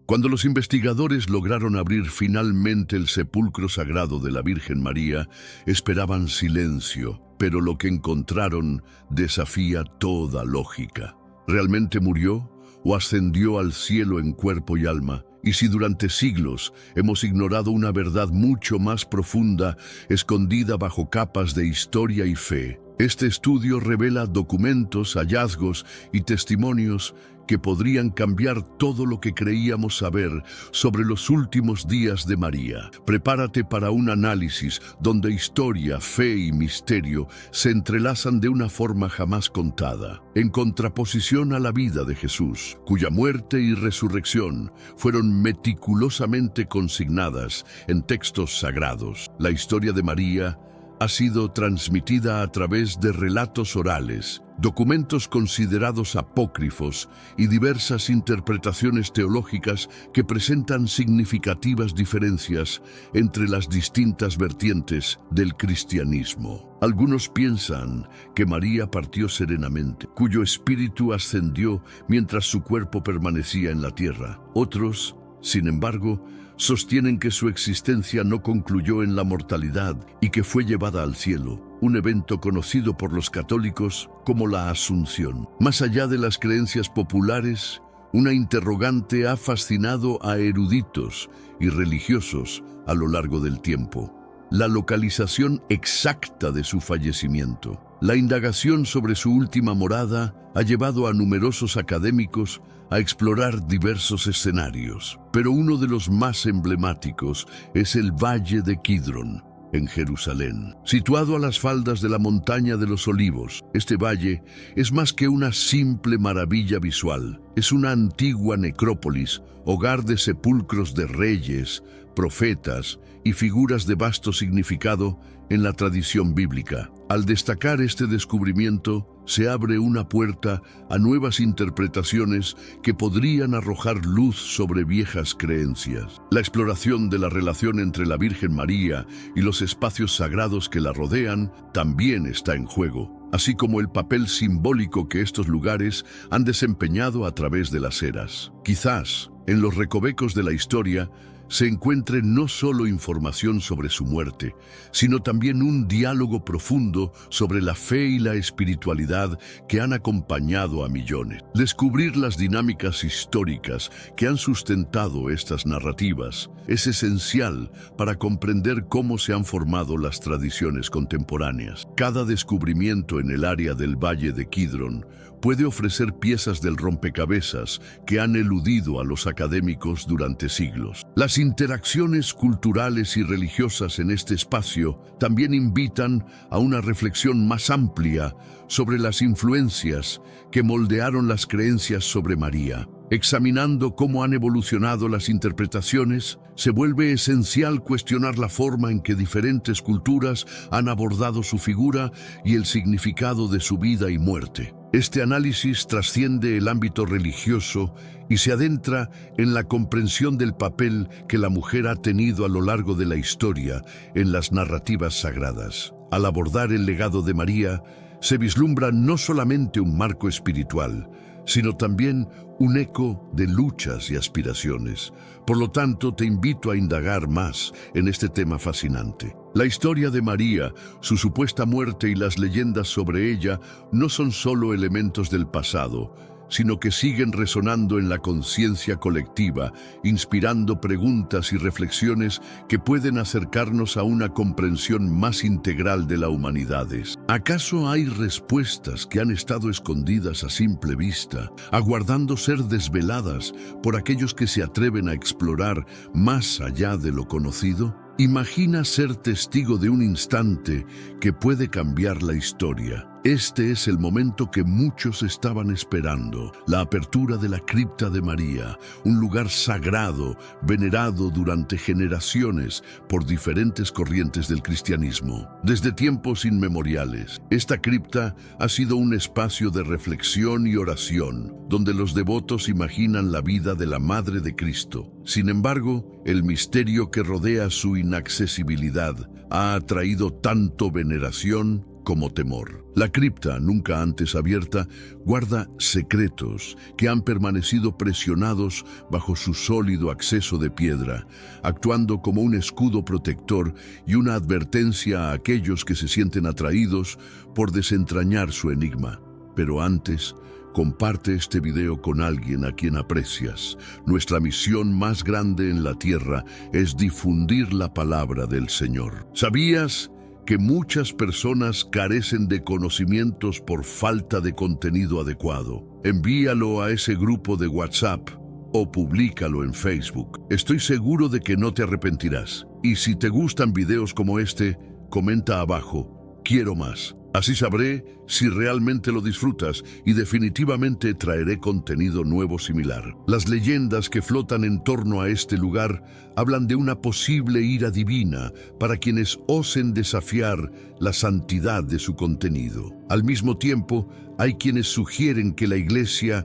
Cuando los investigadores lograron abrir finalmente el sepulcro sagrado de la Virgen María, esperaban silencio, pero lo que encontraron desafía toda lógica. ¿Realmente murió o ascendió al cielo en cuerpo y alma? Y si durante siglos hemos ignorado una verdad mucho más profunda, escondida bajo capas de historia y fe, este estudio revela documentos, hallazgos y testimonios que podrían cambiar todo lo que creíamos saber sobre los últimos días de María. Prepárate para un análisis donde historia, fe y misterio se entrelazan de una forma jamás contada, en contraposición a la vida de Jesús, cuya muerte y resurrección fueron meticulosamente consignadas en textos sagrados. La historia de María ha sido transmitida a través de relatos orales, documentos considerados apócrifos y diversas interpretaciones teológicas que presentan significativas diferencias entre las distintas vertientes del cristianismo. Algunos piensan que María partió serenamente, cuyo espíritu ascendió mientras su cuerpo permanecía en la tierra. Otros, sin embargo, sostienen que su existencia no concluyó en la mortalidad y que fue llevada al cielo, un evento conocido por los católicos como la Asunción. Más allá de las creencias populares, una interrogante ha fascinado a eruditos y religiosos a lo largo del tiempo: la localización exacta de su fallecimiento. La indagación sobre su última morada ha llevado a numerosos académicos a explorar diversos escenarios, pero uno de los más emblemáticos es el Valle de Kidrón, en Jerusalén. Situado a las faldas de la Montaña de los Olivos, este valle es más que una simple maravilla visual. Es una antigua necrópolis, hogar de sepulcros de reyes, profetas y figuras de vasto significado en la tradición bíblica. Al destacar este descubrimiento, se abre una puerta a nuevas interpretaciones que podrían arrojar luz sobre viejas creencias. La exploración de la relación entre la Virgen María y los espacios sagrados que la rodean también está en juego, así como el papel simbólico que estos lugares han desempeñado a través de las eras. Quizás, en los recovecos de la historia, se encuentre no solo información sobre su muerte, sino también un diálogo profundo sobre la fe y la espiritualidad que han acompañado a millones. Descubrir las dinámicas históricas que han sustentado estas narrativas es esencial para comprender cómo se han formado las tradiciones contemporáneas. Cada descubrimiento en el área del Valle de Kidrón puede ofrecer piezas del rompecabezas que han eludido a los académicos durante siglos. Las interacciones culturales y religiosas en este espacio también invitan a una reflexión más amplia sobre las influencias que moldearon las creencias sobre María. Examinando cómo han evolucionado las interpretaciones, se vuelve esencial cuestionar la forma en que diferentes culturas han abordado su figura y el significado de su vida y muerte. Este análisis trasciende el ámbito religioso y se adentra en la comprensión del papel que la mujer ha tenido a lo largo de la historia en las narrativas sagradas. Al abordar el legado de María, se vislumbra no solamente un marco espiritual, sino también un eco de luchas y aspiraciones. Por lo tanto, te invito a indagar más en este tema fascinante. La historia de María, su supuesta muerte y las leyendas sobre ella no son solo elementos del pasado, sino que siguen resonando en la conciencia colectiva, inspirando preguntas y reflexiones que pueden acercarnos a una comprensión más integral de la humanidad. ¿Acaso hay respuestas que han estado escondidas a simple vista, aguardando ser desveladas por aquellos que se atreven a explorar más allá de lo conocido? Imagina ser testigo de un instante que puede cambiar la historia. Este es el momento que muchos estaban esperando, la apertura de la cripta de María, un lugar sagrado, venerado durante generaciones por diferentes corrientes del cristianismo. Desde tiempos inmemoriales, esta cripta ha sido un espacio de reflexión y oración, donde los devotos imaginan la vida de la Madre de Cristo. Sin embargo, el misterio que rodea su inaccesibilidad ha atraído tanto veneración como temor. La cripta, nunca antes abierta, guarda secretos que han permanecido presionados bajo su sólido acceso de piedra, actuando como un escudo protector y una advertencia a aquellos que se sienten atraídos por desentrañar su enigma. Pero antes, comparte este video con alguien a quien aprecias. Nuestra misión más grande en la tierra es difundir la palabra del Señor. ¿Sabías que muchas personas carecen de conocimientos por falta de contenido adecuado? Envíalo a ese grupo de WhatsApp o públicalo en Facebook. Estoy seguro de que no te arrepentirás. Y si te gustan videos como este, comenta abajo, quiero más. Así sabré si realmente lo disfrutas y definitivamente traeré contenido nuevo similar. Las leyendas que flotan en torno a este lugar hablan de una posible ira divina para quienes osen desafiar la santidad de su contenido. Al mismo tiempo, hay quienes sugieren que la Iglesia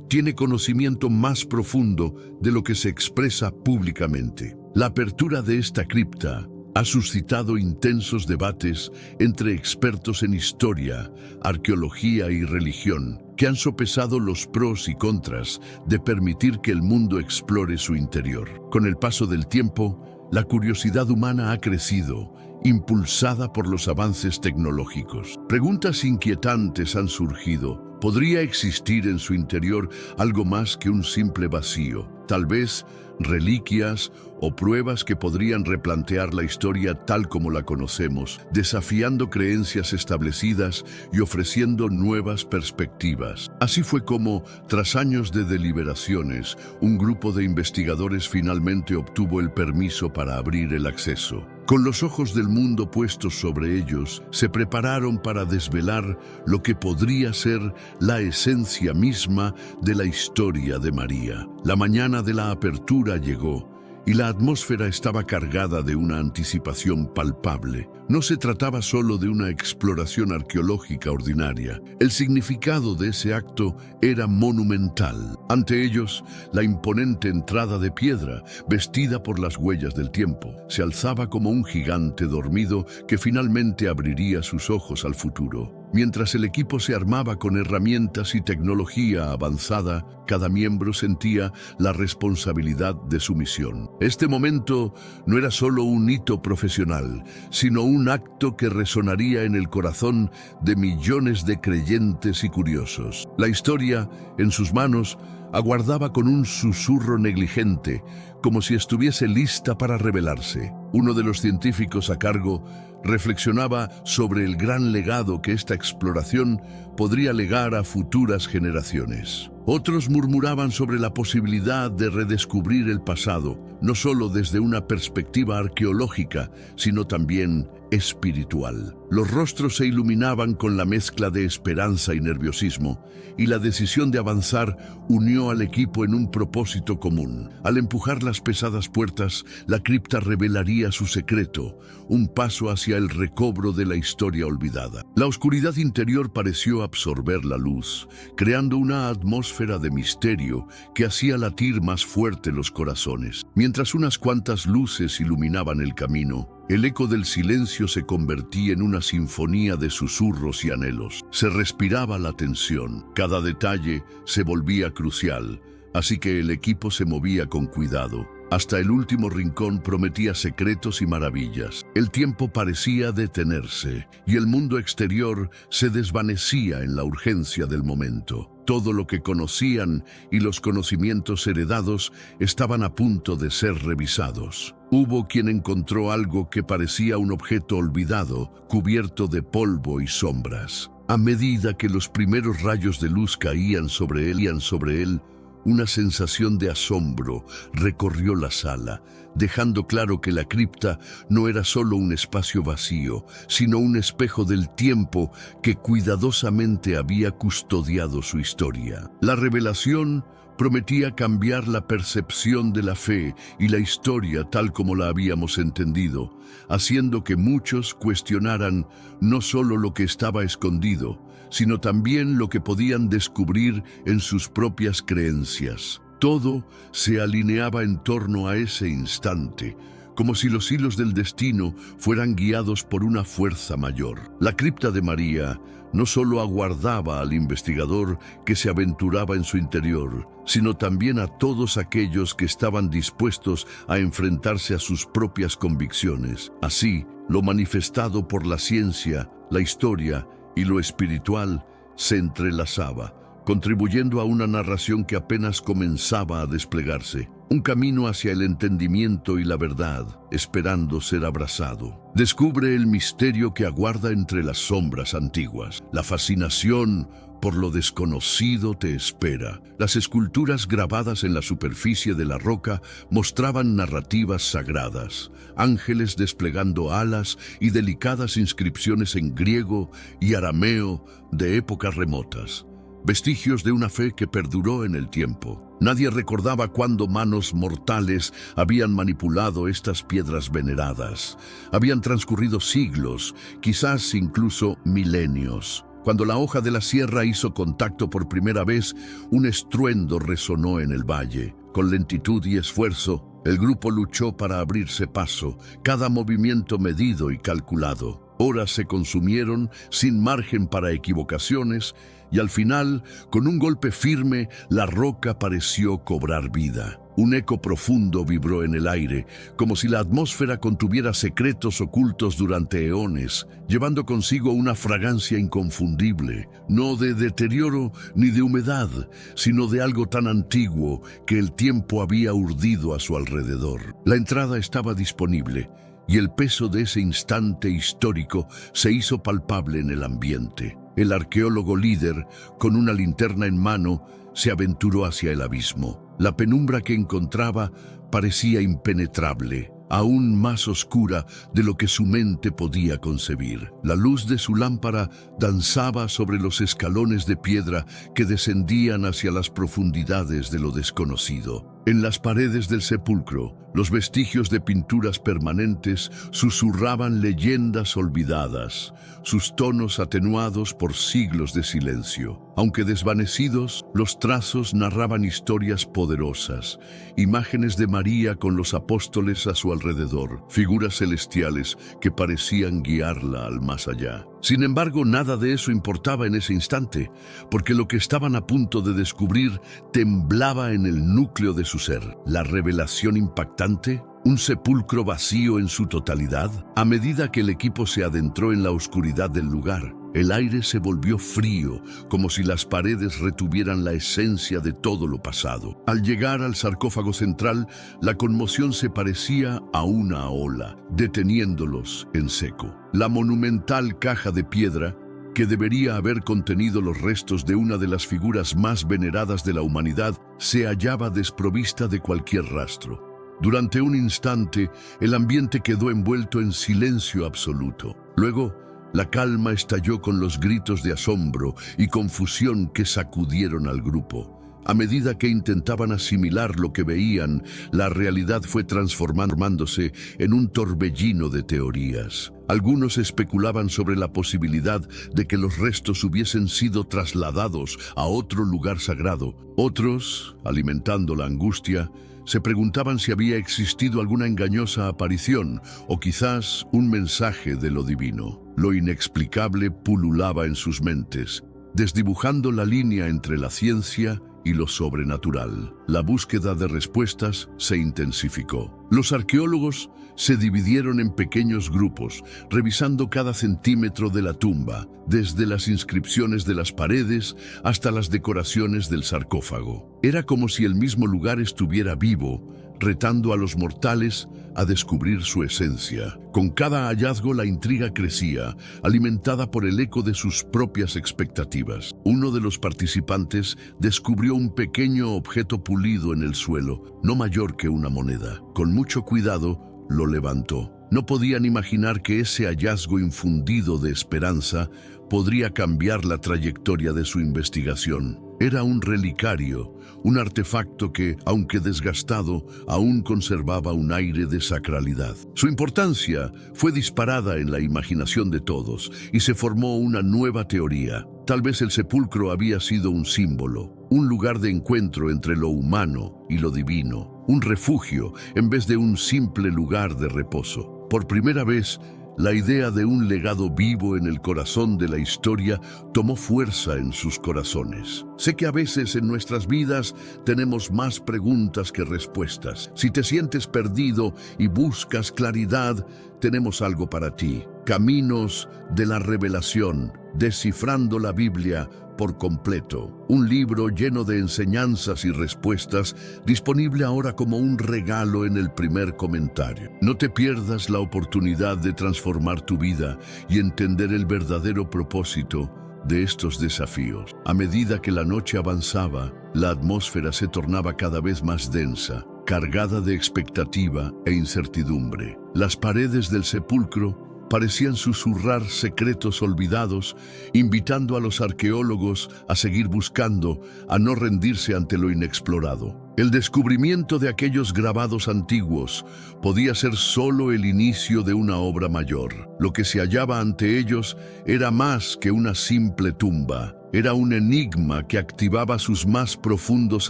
tiene conocimiento más profundo de lo que se expresa públicamente. La apertura de esta cripta ha suscitado intensos debates entre expertos en historia, arqueología y religión, que han sopesado los pros y contras de permitir que el mundo explore su interior. Con el paso del tiempo, la curiosidad humana ha crecido, impulsada por los avances tecnológicos. Preguntas inquietantes han surgido. ¿Podría existir en su interior algo más que un simple vacío? Tal vez reliquias o pruebas que podrían replantear la historia tal como la conocemos, desafiando creencias establecidas y ofreciendo nuevas perspectivas. Así fue como, tras años de deliberaciones, un grupo de investigadores finalmente obtuvo el permiso para abrir el acceso. Con los ojos del mundo puestos sobre ellos, se prepararon para desvelar lo que podría ser la esencia misma de la historia de María. La mañana de la apertura llegó, y la atmósfera estaba cargada de una anticipación palpable. No se trataba solo de una exploración arqueológica ordinaria. El significado de ese acto era monumental. Ante ellos, la imponente entrada de piedra, vestida por las huellas del tiempo, se alzaba como un gigante dormido que finalmente abriría sus ojos al futuro. Mientras el equipo se armaba con herramientas y tecnología avanzada, cada miembro sentía la responsabilidad de su misión. Este momento no era solo un hito profesional, sino un acto que resonaría en el corazón de millones de creyentes y curiosos. La historia, en sus manos, aguardaba con un susurro negligente, como si estuviese lista para revelarse. Uno de los científicos a cargo reflexionaba sobre el gran legado que esta exploración podría legar a futuras generaciones. Otros murmuraban sobre la posibilidad de redescubrir el pasado, no solo desde una perspectiva arqueológica, sino también espiritual. Los rostros se iluminaban con la mezcla de esperanza y nerviosismo, y la decisión de avanzar unió al equipo en un propósito común. Al empujar las pesadas puertas, la cripta revelaría su secreto, un paso hacia el recobro de la historia olvidada. La oscuridad interior pareció absorber la luz, creando una atmósfera de misterio que hacía latir más fuerte los corazones. Mientras unas cuantas luces iluminaban el camino, el eco del silencio se convertía en una sinfonía de susurros y anhelos. Se respiraba la tensión, cada detalle se volvía crucial, así que el equipo se movía con cuidado. Hasta el último rincón prometía secretos y maravillas. El tiempo parecía detenerse y el mundo exterior se desvanecía en la urgencia del momento. Todo lo que conocían y los conocimientos heredados estaban a punto de ser revisados. Hubo quien encontró algo que parecía un objeto olvidado, cubierto de polvo y sombras. A medida que los primeros rayos de luz caían sobre él, una sensación de asombro recorrió la sala, dejando claro que la cripta no era solo un espacio vacío, sino un espejo del tiempo que cuidadosamente había custodiado su historia. La revelación prometía cambiar la percepción de la fe y la historia tal como la habíamos entendido, haciendo que muchos cuestionaran no solo lo que estaba escondido, sino también lo que podían descubrir en sus propias creencias. Todo se alineaba en torno a ese instante, como si los hilos del destino fueran guiados por una fuerza mayor. La cripta de María no solo aguardaba al investigador que se aventuraba en su interior, sino también a todos aquellos que estaban dispuestos a enfrentarse a sus propias convicciones. Así, lo manifestado por la ciencia, la historia y lo espiritual se entrelazaba, contribuyendo a una narración que apenas comenzaba a desplegarse. Un camino hacia el entendimiento y la verdad, esperando ser abrazado. Descubre el misterio que aguarda entre las sombras antiguas. La fascinación por lo desconocido te espera. Las esculturas grabadas en la superficie de la roca mostraban narrativas sagradas, ángeles desplegando alas y delicadas inscripciones en griego y arameo de épocas remotas. Vestigios de una fe que perduró en el tiempo. Nadie recordaba cuándo manos mortales habían manipulado estas piedras veneradas. Habían transcurrido siglos, quizás incluso milenios. Cuando la hoja de la sierra hizo contacto por primera vez, un estruendo resonó en el valle. Con lentitud y esfuerzo, el grupo luchó para abrirse paso, cada movimiento medido y calculado. Horas se consumieron sin margen para equivocaciones y al final, con un golpe firme, la roca pareció cobrar vida. Un eco profundo vibró en el aire, como si la atmósfera contuviera secretos ocultos durante eones, llevando consigo una fragancia inconfundible, no de deterioro ni de humedad, sino de algo tan antiguo que el tiempo había urdido a su alrededor. La entrada estaba disponible, y el peso de ese instante histórico se hizo palpable en el ambiente. El arqueólogo líder, con una linterna en mano, se aventuró hacia el abismo. La penumbra que encontraba parecía impenetrable, aún más oscura de lo que su mente podía concebir. La luz de su lámpara danzaba sobre los escalones de piedra que descendían hacia las profundidades de lo desconocido. En las paredes del sepulcro, los vestigios de pinturas permanentes susurraban leyendas olvidadas, sus tonos atenuados por siglos de silencio. Aunque desvanecidos, los trazos narraban historias poderosas, imágenes de María con los apóstoles a su alrededor, figuras celestiales que parecían guiarla al más allá. Sin embargo, nada de eso importaba en ese instante, porque lo que estaban a punto de descubrir temblaba en el núcleo de su ser. La revelación impactante, un sepulcro vacío en su totalidad. A medida que el equipo se adentró en la oscuridad del lugar, el aire se volvió frío, como si las paredes retuvieran la esencia de todo lo pasado. Al llegar al sarcófago central, la conmoción se parecía a una ola, deteniéndolos en seco. La monumental caja de piedra, que debería haber contenido los restos de una de las figuras más veneradas de la humanidad, se hallaba desprovista de cualquier rastro. Durante un instante, el ambiente quedó envuelto en silencio absoluto. Luego, la calma estalló con los gritos de asombro y confusión que sacudieron al grupo. A medida que intentaban asimilar lo que veían, la realidad fue transformándose en un torbellino de teorías. Algunos especulaban sobre la posibilidad de que los restos hubiesen sido trasladados a otro lugar sagrado. Otros, alimentando la angustia, se preguntaban si había existido alguna engañosa aparición o quizás un mensaje de lo divino. Lo inexplicable pululaba en sus mentes, desdibujando la línea entre la ciencia y lo sobrenatural. La búsqueda de respuestas se intensificó. Los arqueólogos se dividieron en pequeños grupos, revisando cada centímetro de la tumba, desde las inscripciones de las paredes hasta las decoraciones del sarcófago. Era como si el mismo lugar estuviera vivo, retando a los mortales a descubrir su esencia. Con cada hallazgo la intriga crecía, alimentada por el eco de sus propias expectativas. Uno de los participantes descubrió un pequeño objeto pulido en el suelo, no mayor que una moneda. Con mucho cuidado, lo levantó. No podían imaginar que ese hallazgo infundido de esperanza podría cambiar la trayectoria de su investigación. Era un relicario, un artefacto que, aunque desgastado, aún conservaba un aire de sacralidad. Su importancia fue disparada en la imaginación de todos y se formó una nueva teoría. Tal vez el sepulcro había sido un símbolo, un lugar de encuentro entre lo humano y lo divino, un refugio en vez de un simple lugar de reposo. Por primera vez, la idea de un legado vivo en el corazón de la historia tomó fuerza en sus corazones. Sé que a veces en nuestras vidas tenemos más preguntas que respuestas. Si te sientes perdido y buscas claridad, tenemos algo para ti. Caminos de la Revelación, descifrando la Biblia por completo. Un libro lleno de enseñanzas y respuestas, disponible ahora como un regalo en el primer comentario. No te pierdas la oportunidad de transformar tu vida y entender el verdadero propósito de estos desafíos. A medida que la noche avanzaba, la atmósfera se tornaba cada vez más densa, cargada de expectativa e incertidumbre. Las paredes del sepulcro parecían susurrar secretos olvidados, invitando a los arqueólogos a seguir buscando, a no rendirse ante lo inexplorado. El descubrimiento de aquellos grabados antiguos podía ser solo el inicio de una obra mayor. Lo que se hallaba ante ellos era más que una simple tumba. Era un enigma que activaba sus más profundos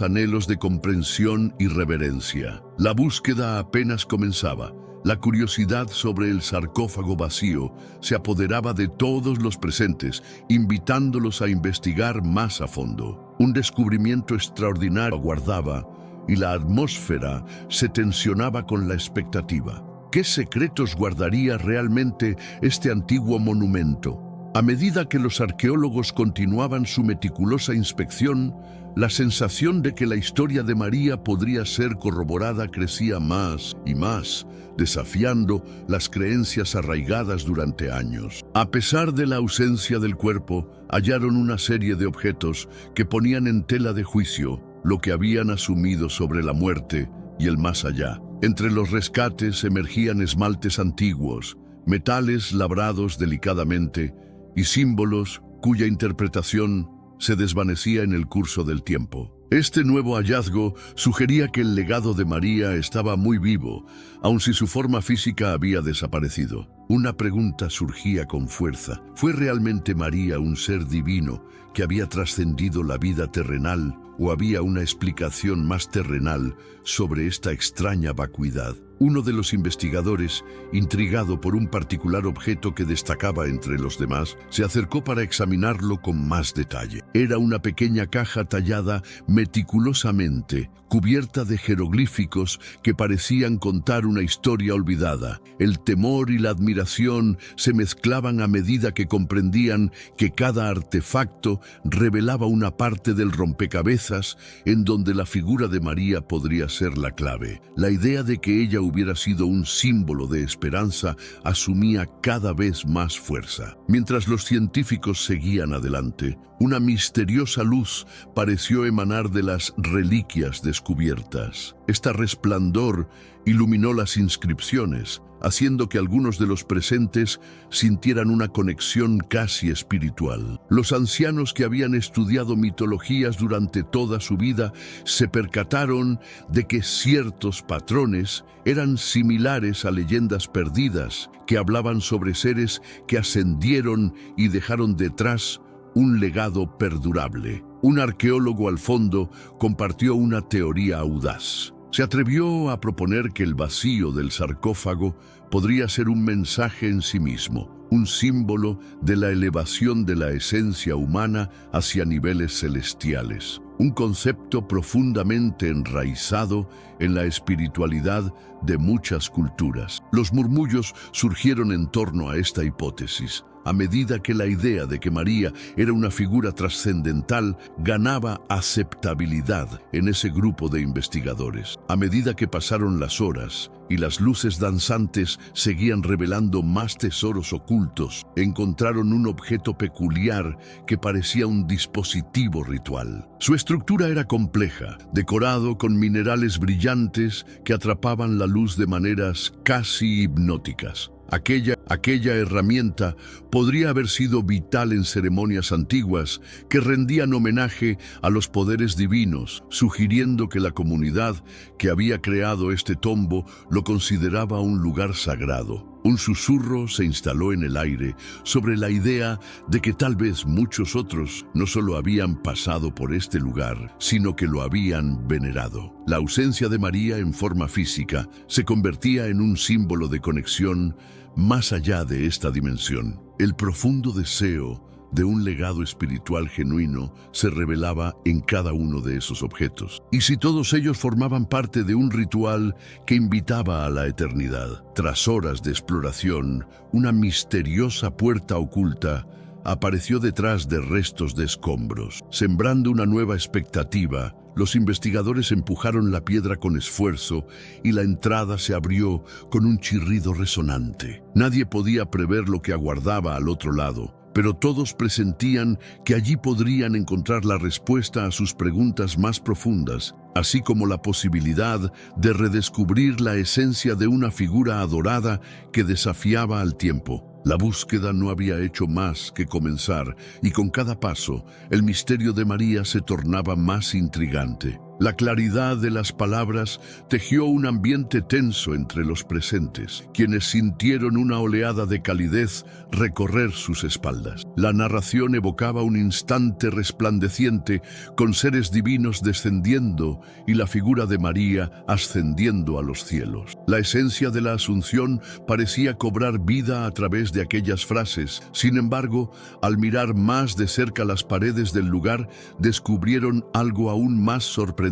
anhelos de comprensión y reverencia. La búsqueda apenas comenzaba. La curiosidad sobre el sarcófago vacío se apoderaba de todos los presentes, invitándolos a investigar más a fondo. Un descubrimiento extraordinario aguardaba y la atmósfera se tensionaba con la expectativa. ¿Qué secretos guardaría realmente este antiguo monumento? A medida que los arqueólogos continuaban su meticulosa inspección, la sensación de que la historia de María podría ser corroborada crecía más y más, desafiando las creencias arraigadas durante años. A pesar de la ausencia del cuerpo, hallaron una serie de objetos que ponían en tela de juicio lo que habían asumido sobre la muerte y el más allá. Entre los rescates emergían esmaltes antiguos, metales labrados delicadamente y símbolos cuya interpretación se desvanecía en el curso del tiempo. Este nuevo hallazgo sugería que el legado de María estaba muy vivo, aun si su forma física había desaparecido. Una pregunta surgía con fuerza. ¿Fue realmente María un ser divino que había trascendido la vida terrenal, o había una explicación más terrenal sobre esta extraña vacuidad? Uno de los investigadores, intrigado por un particular objeto que destacaba entre los demás, se acercó para examinarlo con más detalle. Era una pequeña caja tallada meticulosamente, cubierta de jeroglíficos que parecían contar una historia olvidada. El temor y la admiración se mezclaban a medida que comprendían que cada artefacto revelaba una parte del rompecabezas en donde la figura de María podría ser la clave. La idea de que ella hubiera sido un símbolo de esperanza asumía cada vez más fuerza. Mientras los científicos seguían adelante, una misteriosa luz pareció emanar de las reliquias descubiertas. Este resplandor iluminó las inscripciones, haciendo que algunos de los presentes sintieran una conexión casi espiritual. Los ancianos que habían estudiado mitologías durante toda su vida se percataron de que ciertos patrones eran similares a leyendas perdidas que hablaban sobre seres que ascendieron y dejaron detrás un legado perdurable. Un arqueólogo al fondo compartió una teoría audaz. Se atrevió a proponer que el vacío del sarcófago podría ser un mensaje en sí mismo, un símbolo de la elevación de la esencia humana hacia niveles celestiales, un concepto profundamente enraizado en la espiritualidad de muchas culturas. Los murmullos surgieron en torno a esta hipótesis, a medida que la idea de que María era una figura trascendental ganaba aceptabilidad en ese grupo de investigadores. A medida que pasaron las horas y las luces danzantes seguían revelando más tesoros ocultos, encontraron un objeto peculiar que parecía un dispositivo ritual. Su estructura era compleja, decorado con minerales brillantes que atrapaban la luz de maneras casi hipnóticas. Aquella herramienta podría haber sido vital en ceremonias antiguas que rendían homenaje a los poderes divinos, sugiriendo que la comunidad que había creado este tombo lo consideraba un lugar sagrado. Un susurro se instaló en el aire sobre la idea de que tal vez muchos otros no solo habían pasado por este lugar, sino que lo habían venerado. La ausencia de María en forma física se convertía en un símbolo de conexión más allá de esta dimensión. El profundo deseo de un legado espiritual genuino se revelaba en cada uno de esos objetos. Y si todos ellos formaban parte de un ritual que invitaba a la eternidad, tras horas de exploración, una misteriosa puerta oculta apareció detrás de restos de escombros. Sembrando una nueva expectativa, los investigadores empujaron la piedra con esfuerzo y la entrada se abrió con un chirrido resonante. Nadie podía prever lo que aguardaba al otro lado, pero todos presentían que allí podrían encontrar la respuesta a sus preguntas más profundas, así como la posibilidad de redescubrir la esencia de una figura adorada que desafiaba al tiempo. La búsqueda no había hecho más que comenzar, y con cada paso, el misterio de María se tornaba más intrigante. La claridad de las palabras tejió un ambiente tenso entre los presentes, quienes sintieron una oleada de calidez recorrer sus espaldas. La narración evocaba un instante resplandeciente, con seres divinos descendiendo y la figura de María ascendiendo a los cielos. La esencia de la Asunción parecía cobrar vida a través de aquellas frases. Sin embargo, al mirar más de cerca las paredes del lugar, descubrieron algo aún más sorprendente.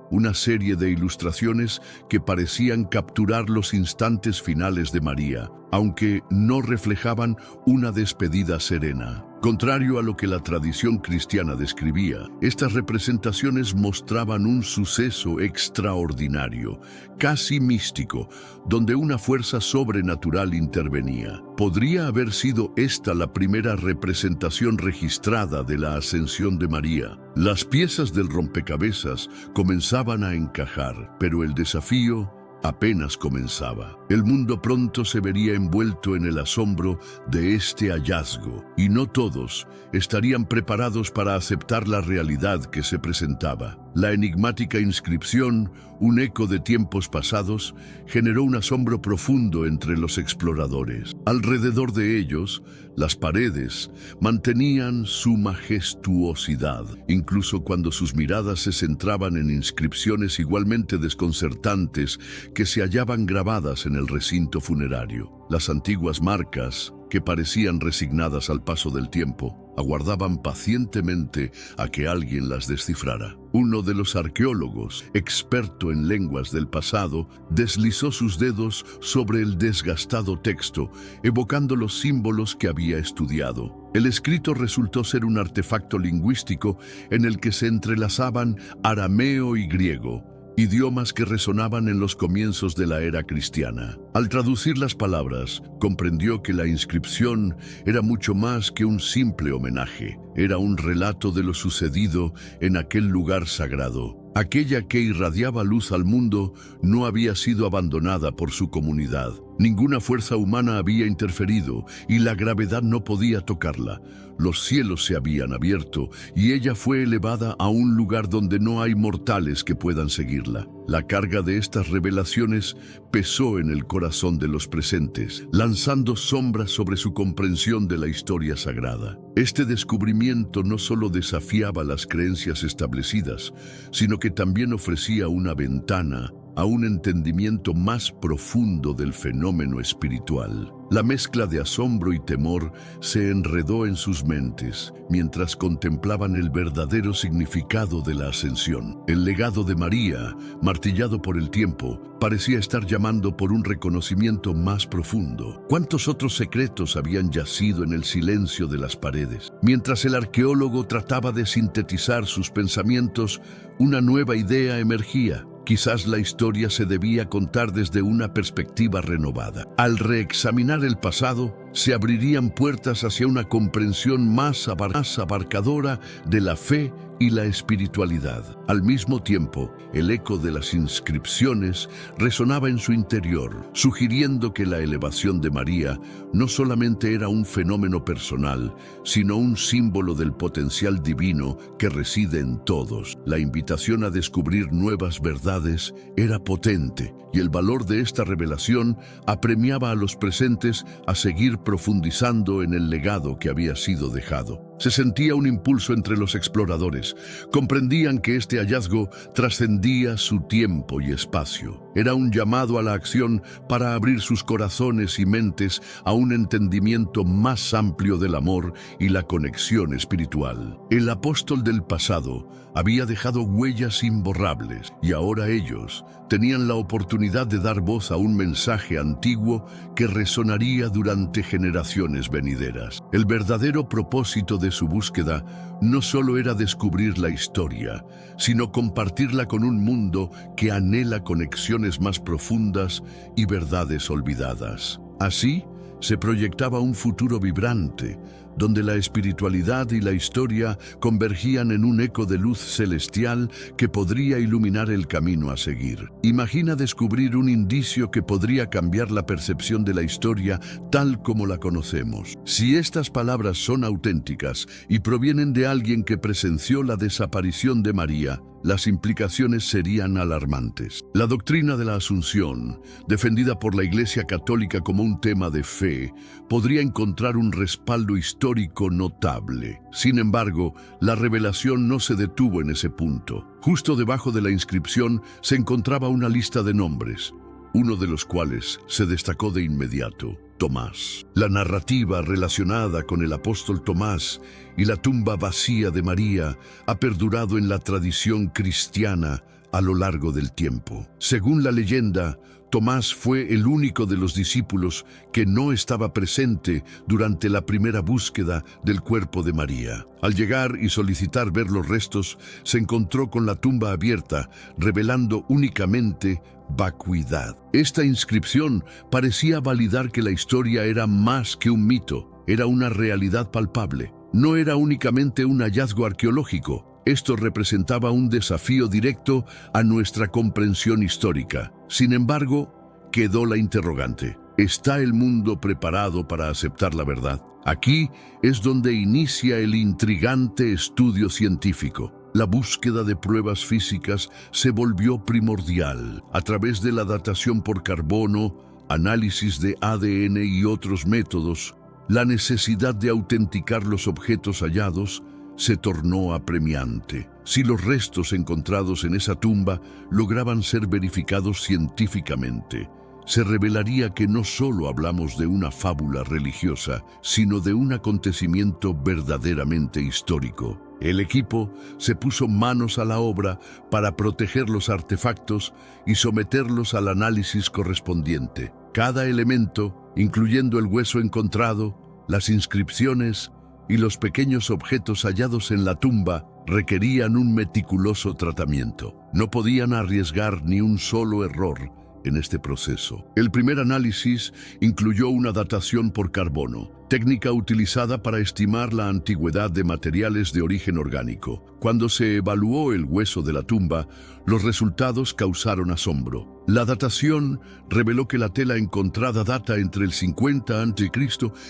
Una serie de ilustraciones que parecían capturar los instantes finales de María, aunque no reflejaban una despedida serena. Contrario a lo que la tradición cristiana describía, estas representaciones mostraban un suceso extraordinario, casi místico, donde una fuerza sobrenatural intervenía. ¿Podría haber sido esta la primera representación registrada de la ascensión de María? Las piezas del rompecabezas comenzaban a encajar, pero el desafío apenas comenzaba. El mundo pronto se vería envuelto en el asombro de este hallazgo, y no todos estarían preparados para aceptar la realidad que se presentaba. La enigmática inscripción, un eco de tiempos pasados, generó un asombro profundo entre los exploradores. Alrededor de ellos, las paredes mantenían su majestuosidad, incluso cuando sus miradas se centraban en inscripciones igualmente desconcertantes que se hallaban grabadas en el recinto funerario. Las antiguas marcas, que parecían resignadas al paso del tiempo, aguardaban pacientemente a que alguien las descifrara. Uno de los arqueólogos, experto en lenguas del pasado, deslizó sus dedos sobre el desgastado texto, evocando los símbolos que había estudiado. El escrito resultó ser un artefacto lingüístico en el que se entrelazaban arameo y griego, idiomas que resonaban en los comienzos de la era cristiana. Al traducir las palabras, comprendió que la inscripción era mucho más que un simple homenaje. Era un relato de lo sucedido en aquel lugar sagrado. Aquella que irradiaba luz al mundo no había sido abandonada por su comunidad. Ninguna fuerza humana había interferido y la gravedad no podía tocarla. Los cielos se habían abierto y ella fue elevada a un lugar donde no hay mortales que puedan seguirla. La carga de estas revelaciones pesó en el corazón de los presentes, lanzando sombras sobre su comprensión de la historia sagrada. Este descubrimiento no solo desafiaba las creencias establecidas, sino que también ofrecía una ventana a un entendimiento más profundo del fenómeno espiritual. La mezcla de asombro y temor se enredó en sus mentes mientras contemplaban el verdadero significado de la ascensión. El legado de María, martillado por el tiempo, parecía estar llamando por un reconocimiento más profundo. ¿Cuántos otros secretos habían yacido en el silencio de las paredes? Mientras el arqueólogo trataba de sintetizar sus pensamientos, una nueva idea emergía. Quizás la historia se debía contar desde una perspectiva renovada. Al reexaminar el pasado, se abrirían puertas hacia una comprensión más abarcadora de la fe y la espiritualidad. Al mismo tiempo, el eco de las inscripciones resonaba en su interior, sugiriendo que la elevación de María no solamente era un fenómeno personal, sino un símbolo del potencial divino que reside en todos. La invitación a descubrir nuevas verdades era potente, y el valor de esta revelación apremiaba a los presentes a seguir profundizando en el legado que había sido dejado. Se sentía un impulso entre los exploradores. Comprendían que este hallazgo trascendía su tiempo y espacio. Era un llamado a la acción para abrir sus corazones y mentes a un entendimiento más amplio del amor y la conexión espiritual. El apóstol del pasado había dejado huellas imborrables, y ahora ellos tenían la oportunidad de dar voz a un mensaje antiguo que resonaría durante generaciones venideras. El verdadero propósito de su búsqueda no solo era descubrir la historia, sino compartirla con un mundo que anhela conexiones más profundas y verdades olvidadas. Así, se proyectaba un futuro vibrante, donde la espiritualidad y la historia convergían en un eco de luz celestial que podría iluminar el camino a seguir. Imagina descubrir un indicio que podría cambiar la percepción de la historia tal como la conocemos. Si estas palabras son auténticas y provienen de alguien que presenció la desaparición de María, las implicaciones serían alarmantes. La doctrina de la Asunción, defendida por la Iglesia Católica como un tema de fe, podría encontrar un respaldo histórico notable. Sin embargo, la revelación no se detuvo en ese punto. Justo debajo de la inscripción se encontraba una lista de nombres, uno de los cuales se destacó de inmediato: Tomás. La narrativa relacionada con el apóstol Tomás y la tumba vacía de María ha perdurado en la tradición cristiana a lo largo del tiempo. Según la leyenda, Tomás fue el único de los discípulos que no estaba presente durante la primera búsqueda del cuerpo de María. Al llegar y solicitar ver los restos, se encontró con la tumba abierta, revelando únicamente vacuidad. Esta inscripción parecía validar que la historia era más que un mito, era una realidad palpable. No era únicamente un hallazgo arqueológico. Esto representaba un desafío directo a nuestra comprensión histórica. Sin embargo, quedó la interrogante: ¿está el mundo preparado para aceptar la verdad? Aquí es donde inicia el intrigante estudio científico. La búsqueda de pruebas físicas se volvió primordial. A través de la datación por carbono, análisis de ADN y otros métodos, la necesidad de autenticar los objetos hallados se tornó apremiante. Si los restos encontrados en esa tumba lograban ser verificados científicamente, se revelaría que no solo hablamos de una fábula religiosa, sino de un acontecimiento verdaderamente histórico. El equipo se puso manos a la obra para proteger los artefactos y someterlos al análisis correspondiente. Cada elemento, incluyendo el hueso encontrado, las inscripciones y los pequeños objetos hallados en la tumba, requerían un meticuloso tratamiento. No podían arriesgar ni un solo error en este proceso. El primer análisis incluyó una datación por carbono, técnica utilizada para estimar la antigüedad de materiales de origen orgánico. Cuando se evaluó el hueso de la tumba, los resultados causaron asombro. La datación reveló que la tela encontrada data entre el 50 a.C.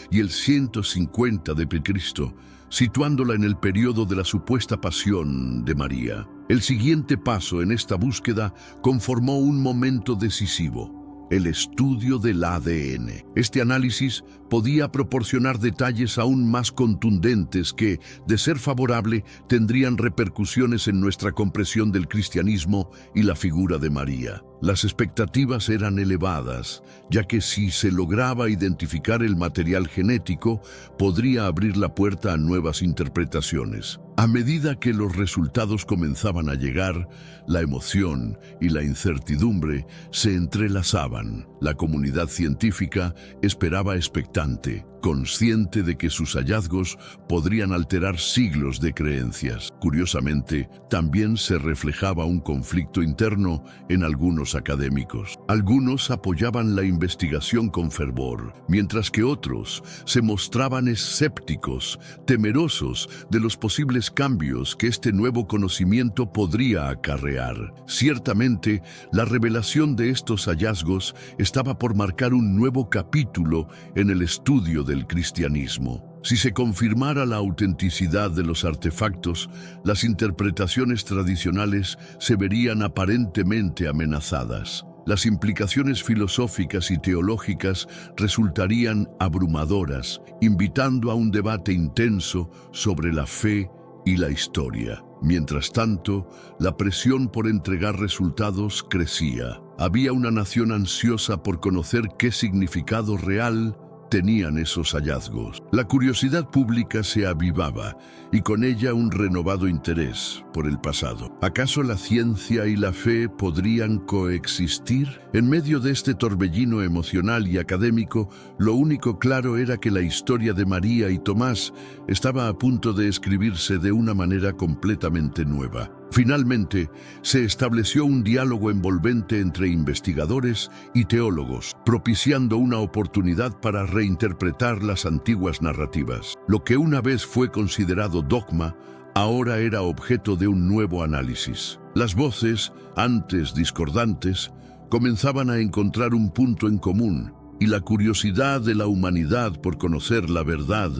y el 150 d.C., situándola en el periodo de la supuesta pasión de María. El siguiente paso en esta búsqueda conformó un momento decisivo: el estudio del ADN. Este análisis podía proporcionar detalles aún más contundentes que, de ser favorable, tendrían repercusiones en nuestra comprensión del cristianismo y la figura de María. Las expectativas eran elevadas, ya que si se lograba identificar el material genético, podría abrir la puerta a nuevas interpretaciones. A medida que los resultados comenzaban a llegar, la emoción y la incertidumbre se entrelazaban. La comunidad científica esperaba expectante, consciente de que sus hallazgos podrían alterar siglos de creencias. Curiosamente, también se reflejaba un conflicto interno en algunos académicos. Algunos apoyaban la investigación con fervor, mientras que otros se mostraban escépticos, temerosos de los posibles posibles cambios que este nuevo conocimiento podría acarrear. Ciertamente, la revelación de estos hallazgos estaba por marcar un nuevo capítulo en el estudio del cristianismo. Si se confirmara la autenticidad de los artefactos, las interpretaciones tradicionales se verían aparentemente amenazadas. Las implicaciones filosóficas y teológicas resultarían abrumadoras, invitando a un debate intenso sobre la fe y la historia. Mientras tanto, la presión por entregar resultados crecía. Había una nación ansiosa por conocer qué significado real tenían esos hallazgos. La curiosidad pública se avivaba y con ella un renovado interés por el pasado. ¿Acaso la ciencia y la fe podrían coexistir? En medio de este torbellino emocional y académico, lo único claro era que la historia de María y Tomás estaba a punto de escribirse de una manera completamente nueva. Finalmente, se estableció un diálogo envolvente entre investigadores y teólogos, propiciando una oportunidad para reinterpretar las antiguas narrativas. Lo que una vez fue considerado dogma, ahora era objeto de un nuevo análisis. Las voces, antes discordantes, comenzaban a encontrar un punto en común, y la curiosidad de la humanidad por conocer la verdad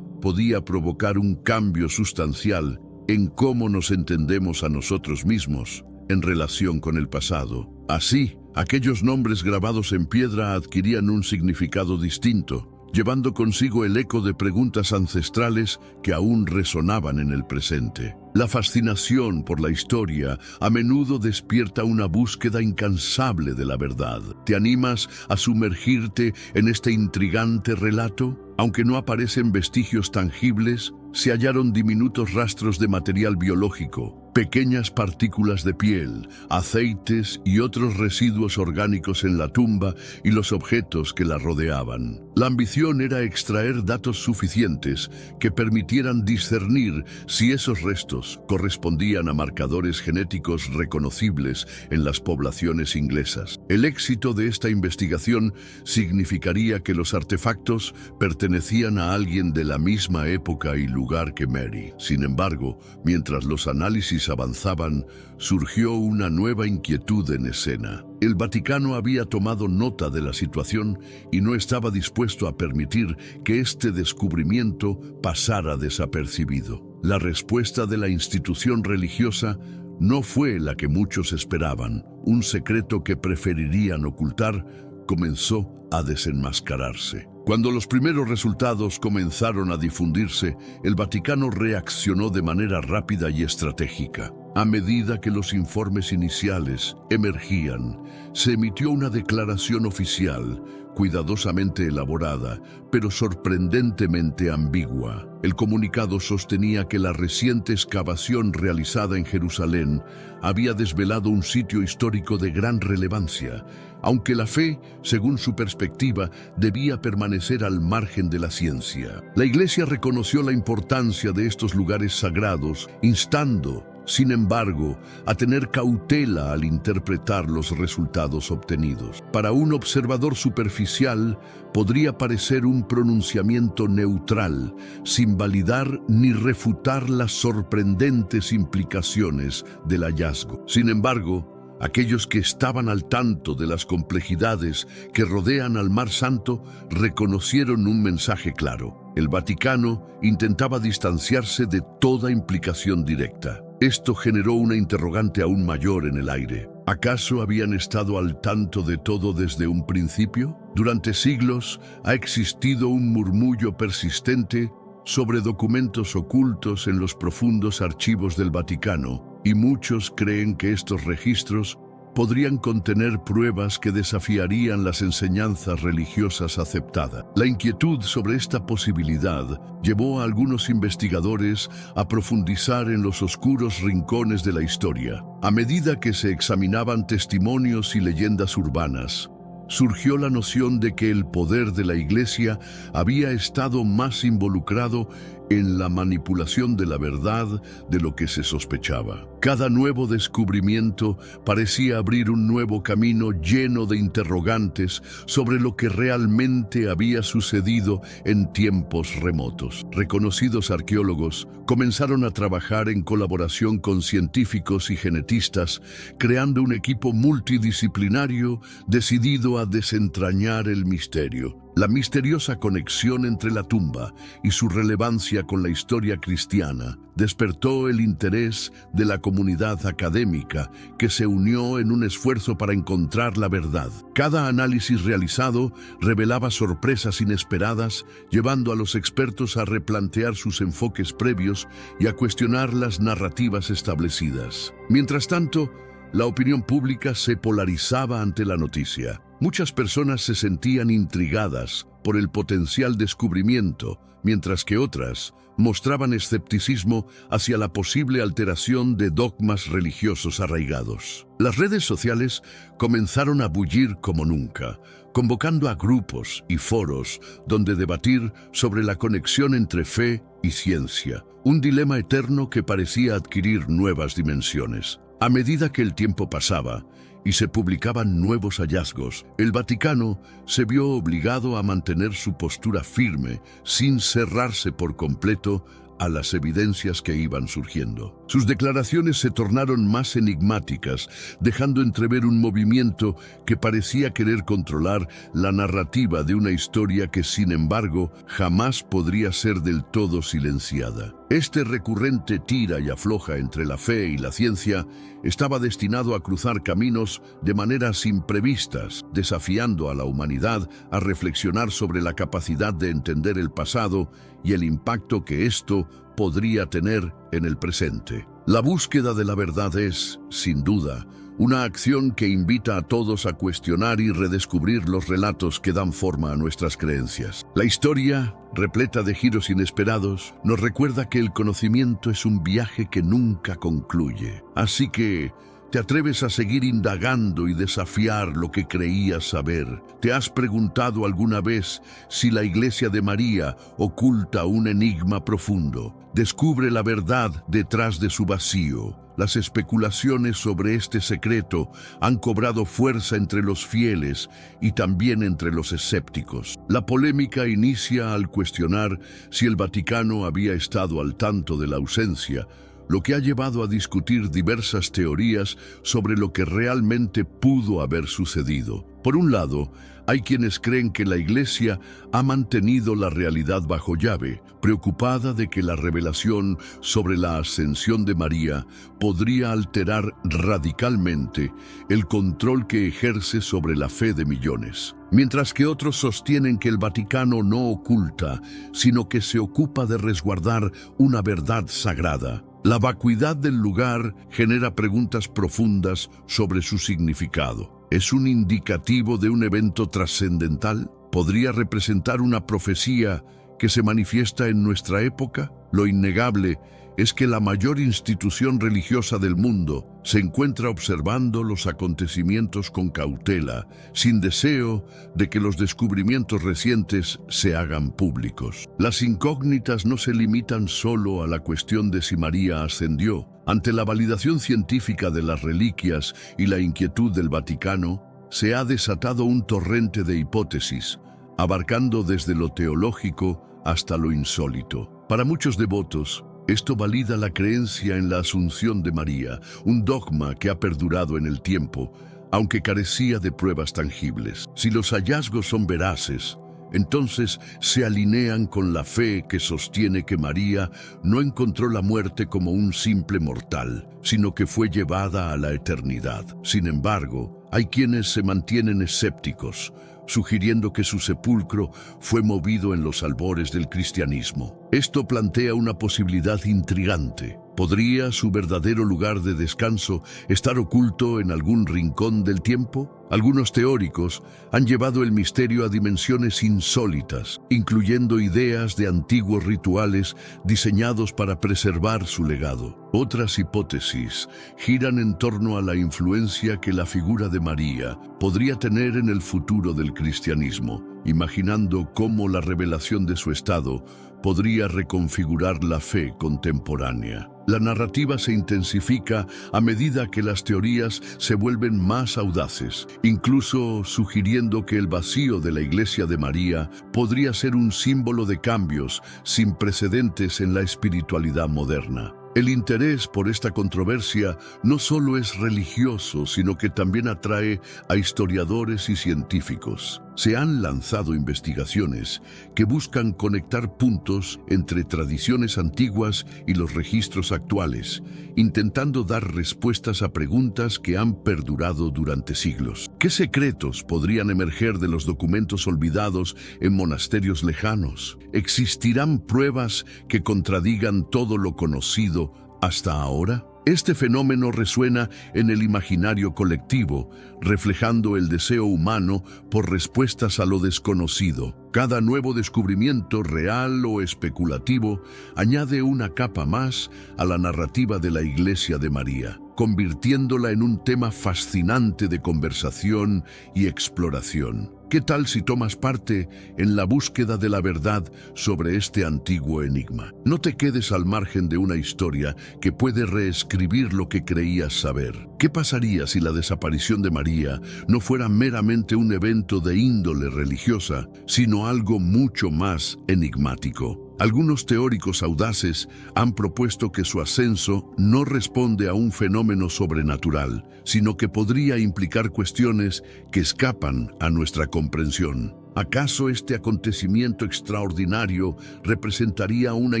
podía provocar un cambio sustancial en cómo nos entendemos a nosotros mismos en relación con el pasado. Así, aquellos nombres grabados en piedra adquirían un significado distinto, llevando consigo el eco de preguntas ancestrales que aún resonaban en el presente. La fascinación por la historia a menudo despierta una búsqueda incansable de la verdad. ¿Te animas a sumergirte en este intrigante relato? Aunque no aparecen vestigios tangibles, se hallaron diminutos rastros de material biológico, pequeñas partículas de piel, aceites y otros residuos orgánicos en la tumba y los objetos que la rodeaban. La ambición era extraer datos suficientes que permitieran discernir si esos restos correspondían a marcadores genéticos reconocibles en las poblaciones inglesas. El éxito de esta investigación significaría que los artefactos pertenecían a alguien de la misma época y lugar que Mary. Sin embargo, mientras los análisis avanzaban, surgió una nueva inquietud en escena. El Vaticano había tomado nota de la situación y no estaba dispuesto a permitir que este descubrimiento pasara desapercibido. La respuesta de la institución religiosa no fue la que muchos esperaban. Un secreto que preferirían ocultar comenzó a desenmascararse. Cuando los primeros resultados comenzaron a difundirse, el Vaticano reaccionó de manera rápida y estratégica. A medida que los informes iniciales emergían, se emitió una declaración oficial, cuidadosamente elaborada, pero sorprendentemente ambigua. El comunicado sostenía que la reciente excavación realizada en Jerusalén había desvelado un sitio histórico de gran relevancia, aunque la fe, según su perspectiva, debía permanecer al margen de la ciencia. La Iglesia reconoció la importancia de estos lugares sagrados, instando, sin embargo, a tener cautela al interpretar los resultados obtenidos. Para un observador superficial, podría parecer un pronunciamiento neutral, sin validar ni refutar las sorprendentes implicaciones del hallazgo. Sin embargo, aquellos que estaban al tanto de las complejidades que rodean al Mar Santo reconocieron un mensaje claro. El Vaticano intentaba distanciarse de toda implicación directa. Esto generó una interrogante aún mayor en el aire. ¿Acaso habían estado al tanto de todo desde un principio? Durante siglos ha existido un murmullo persistente sobre documentos ocultos en los profundos archivos del Vaticano, y muchos creen que estos registros podrían contener pruebas que desafiarían las enseñanzas religiosas aceptadas. La inquietud sobre esta posibilidad llevó a algunos investigadores a profundizar en los oscuros rincones de la historia. A medida que se examinaban testimonios y leyendas urbanas, surgió la noción de que el poder de la Iglesia había estado más involucrado en la manipulación de la verdad de lo que se sospechaba. Cada nuevo descubrimiento parecía abrir un nuevo camino lleno de interrogantes sobre lo que realmente había sucedido en tiempos remotos. Reconocidos arqueólogos comenzaron a trabajar en colaboración con científicos y genetistas, creando un equipo multidisciplinario decidido a desentrañar el misterio. La misteriosa conexión entre la tumba y su relevancia con la historia cristiana despertó el interés de la comunidad académica, que se unió en un esfuerzo para encontrar la verdad. Cada análisis realizado revelaba sorpresas inesperadas, llevando a los expertos a replantear sus enfoques previos y a cuestionar las narrativas establecidas. Mientras tanto, la opinión pública se polarizaba ante la noticia. Muchas personas se sentían intrigadas por el potencial descubrimiento, mientras que otras mostraban escepticismo hacia la posible alteración de dogmas religiosos arraigados. Las redes sociales comenzaron a bullir como nunca, convocando a grupos y foros donde debatir sobre la conexión entre fe y ciencia, un dilema eterno que parecía adquirir nuevas dimensiones. A medida que el tiempo pasaba y se publicaban nuevos hallazgos, el Vaticano se vio obligado a mantener su postura firme, sin cerrarse por completo a las evidencias que iban surgiendo. Sus declaraciones se tornaron más enigmáticas, dejando entrever un movimiento que parecía querer controlar la narrativa de una historia que, sin embargo, jamás podría ser del todo silenciada. Este recurrente tira y afloja entre la fe y la ciencia estaba destinado a cruzar caminos de maneras imprevistas, desafiando a la humanidad a reflexionar sobre la capacidad de entender el pasado y el impacto que esto podría tener en el presente. La búsqueda de la verdad es, sin duda, una acción que invita a todos a cuestionar y redescubrir los relatos que dan forma a nuestras creencias. La historia, repleta de giros inesperados, nos recuerda que el conocimiento es un viaje que nunca concluye. Así que, ¿te atreves a seguir indagando y desafiar lo que creías saber? ¿Te has preguntado alguna vez si la Iglesia de María oculta un enigma profundo? Descubre la verdad detrás de su vacío. Las especulaciones sobre este secreto han cobrado fuerza entre los fieles y también entre los escépticos. La polémica inicia al cuestionar si el Vaticano había estado al tanto de la ausencia, lo que ha llevado a discutir diversas teorías sobre lo que realmente pudo haber sucedido. Por un lado, hay quienes creen que la Iglesia ha mantenido la realidad bajo llave, preocupada de que la revelación sobre la ascensión de María podría alterar radicalmente el control que ejerce sobre la fe de millones. Mientras que otros sostienen que el Vaticano no oculta, sino que se ocupa de resguardar una verdad sagrada. La vacuidad del lugar genera preguntas profundas sobre su significado. ¿Es un indicativo de un evento trascendental? ¿Podría representar una profecía que se manifiesta en nuestra época? Lo innegable es que la mayor institución religiosa del mundo se encuentra observando los acontecimientos con cautela, sin deseo de que los descubrimientos recientes se hagan públicos. Las incógnitas no se limitan solo a la cuestión de si María ascendió. Ante la validación científica de las reliquias y la inquietud del Vaticano, se ha desatado un torrente de hipótesis, abarcando desde lo teológico hasta lo insólito. Para muchos devotos, esto valida la creencia en la Asunción de María, un dogma que ha perdurado en el tiempo, aunque carecía de pruebas tangibles. Si los hallazgos son veraces, entonces se alinean con la fe que sostiene que María no encontró la muerte como un simple mortal, sino que fue llevada a la eternidad. Sin embargo, hay quienes se mantienen escépticos, sugiriendo que su sepulcro fue movido en los albores del cristianismo. Esto plantea una posibilidad intrigante. ¿Podría su verdadero lugar de descanso estar oculto en algún rincón del tiempo? Algunos teóricos han llevado el misterio a dimensiones insólitas, incluyendo ideas de antiguos rituales diseñados para preservar su legado. Otras hipótesis giran en torno a la influencia que la figura de María podría tener en el futuro del cristianismo, imaginando cómo la revelación de su estado podría reconfigurar la fe contemporánea. La narrativa se intensifica a medida que las teorías se vuelven más audaces, incluso sugiriendo que el vacío de la Iglesia de María podría ser un símbolo de cambios sin precedentes en la espiritualidad moderna. El interés por esta controversia no solo es religioso, sino que también atrae a historiadores y científicos. Se han lanzado investigaciones que buscan conectar puntos entre tradiciones antiguas y los registros actuales, intentando dar respuestas a preguntas que han perdurado durante siglos. ¿Qué secretos podrían emerger de los documentos olvidados en monasterios lejanos? ¿Existirán pruebas que contradigan todo lo conocido hasta ahora? Este fenómeno resuena en el imaginario colectivo, reflejando el deseo humano por respuestas a lo desconocido. Cada nuevo descubrimiento, real o especulativo, añade una capa más a la narrativa de la Iglesia de María, convirtiéndola en un tema fascinante de conversación y exploración. ¿Qué tal si tomas parte en la búsqueda de la verdad sobre este antiguo enigma? No te quedes al margen de una historia que puede reescribir lo que creías saber. ¿Qué pasaría si la desaparición de María no fuera meramente un evento de índole religiosa, sino algo mucho más enigmático? Algunos teóricos audaces han propuesto que su ascenso no responde a un fenómeno sobrenatural, sino que podría implicar cuestiones que escapan a nuestra comprensión. ¿Acaso este acontecimiento extraordinario representaría una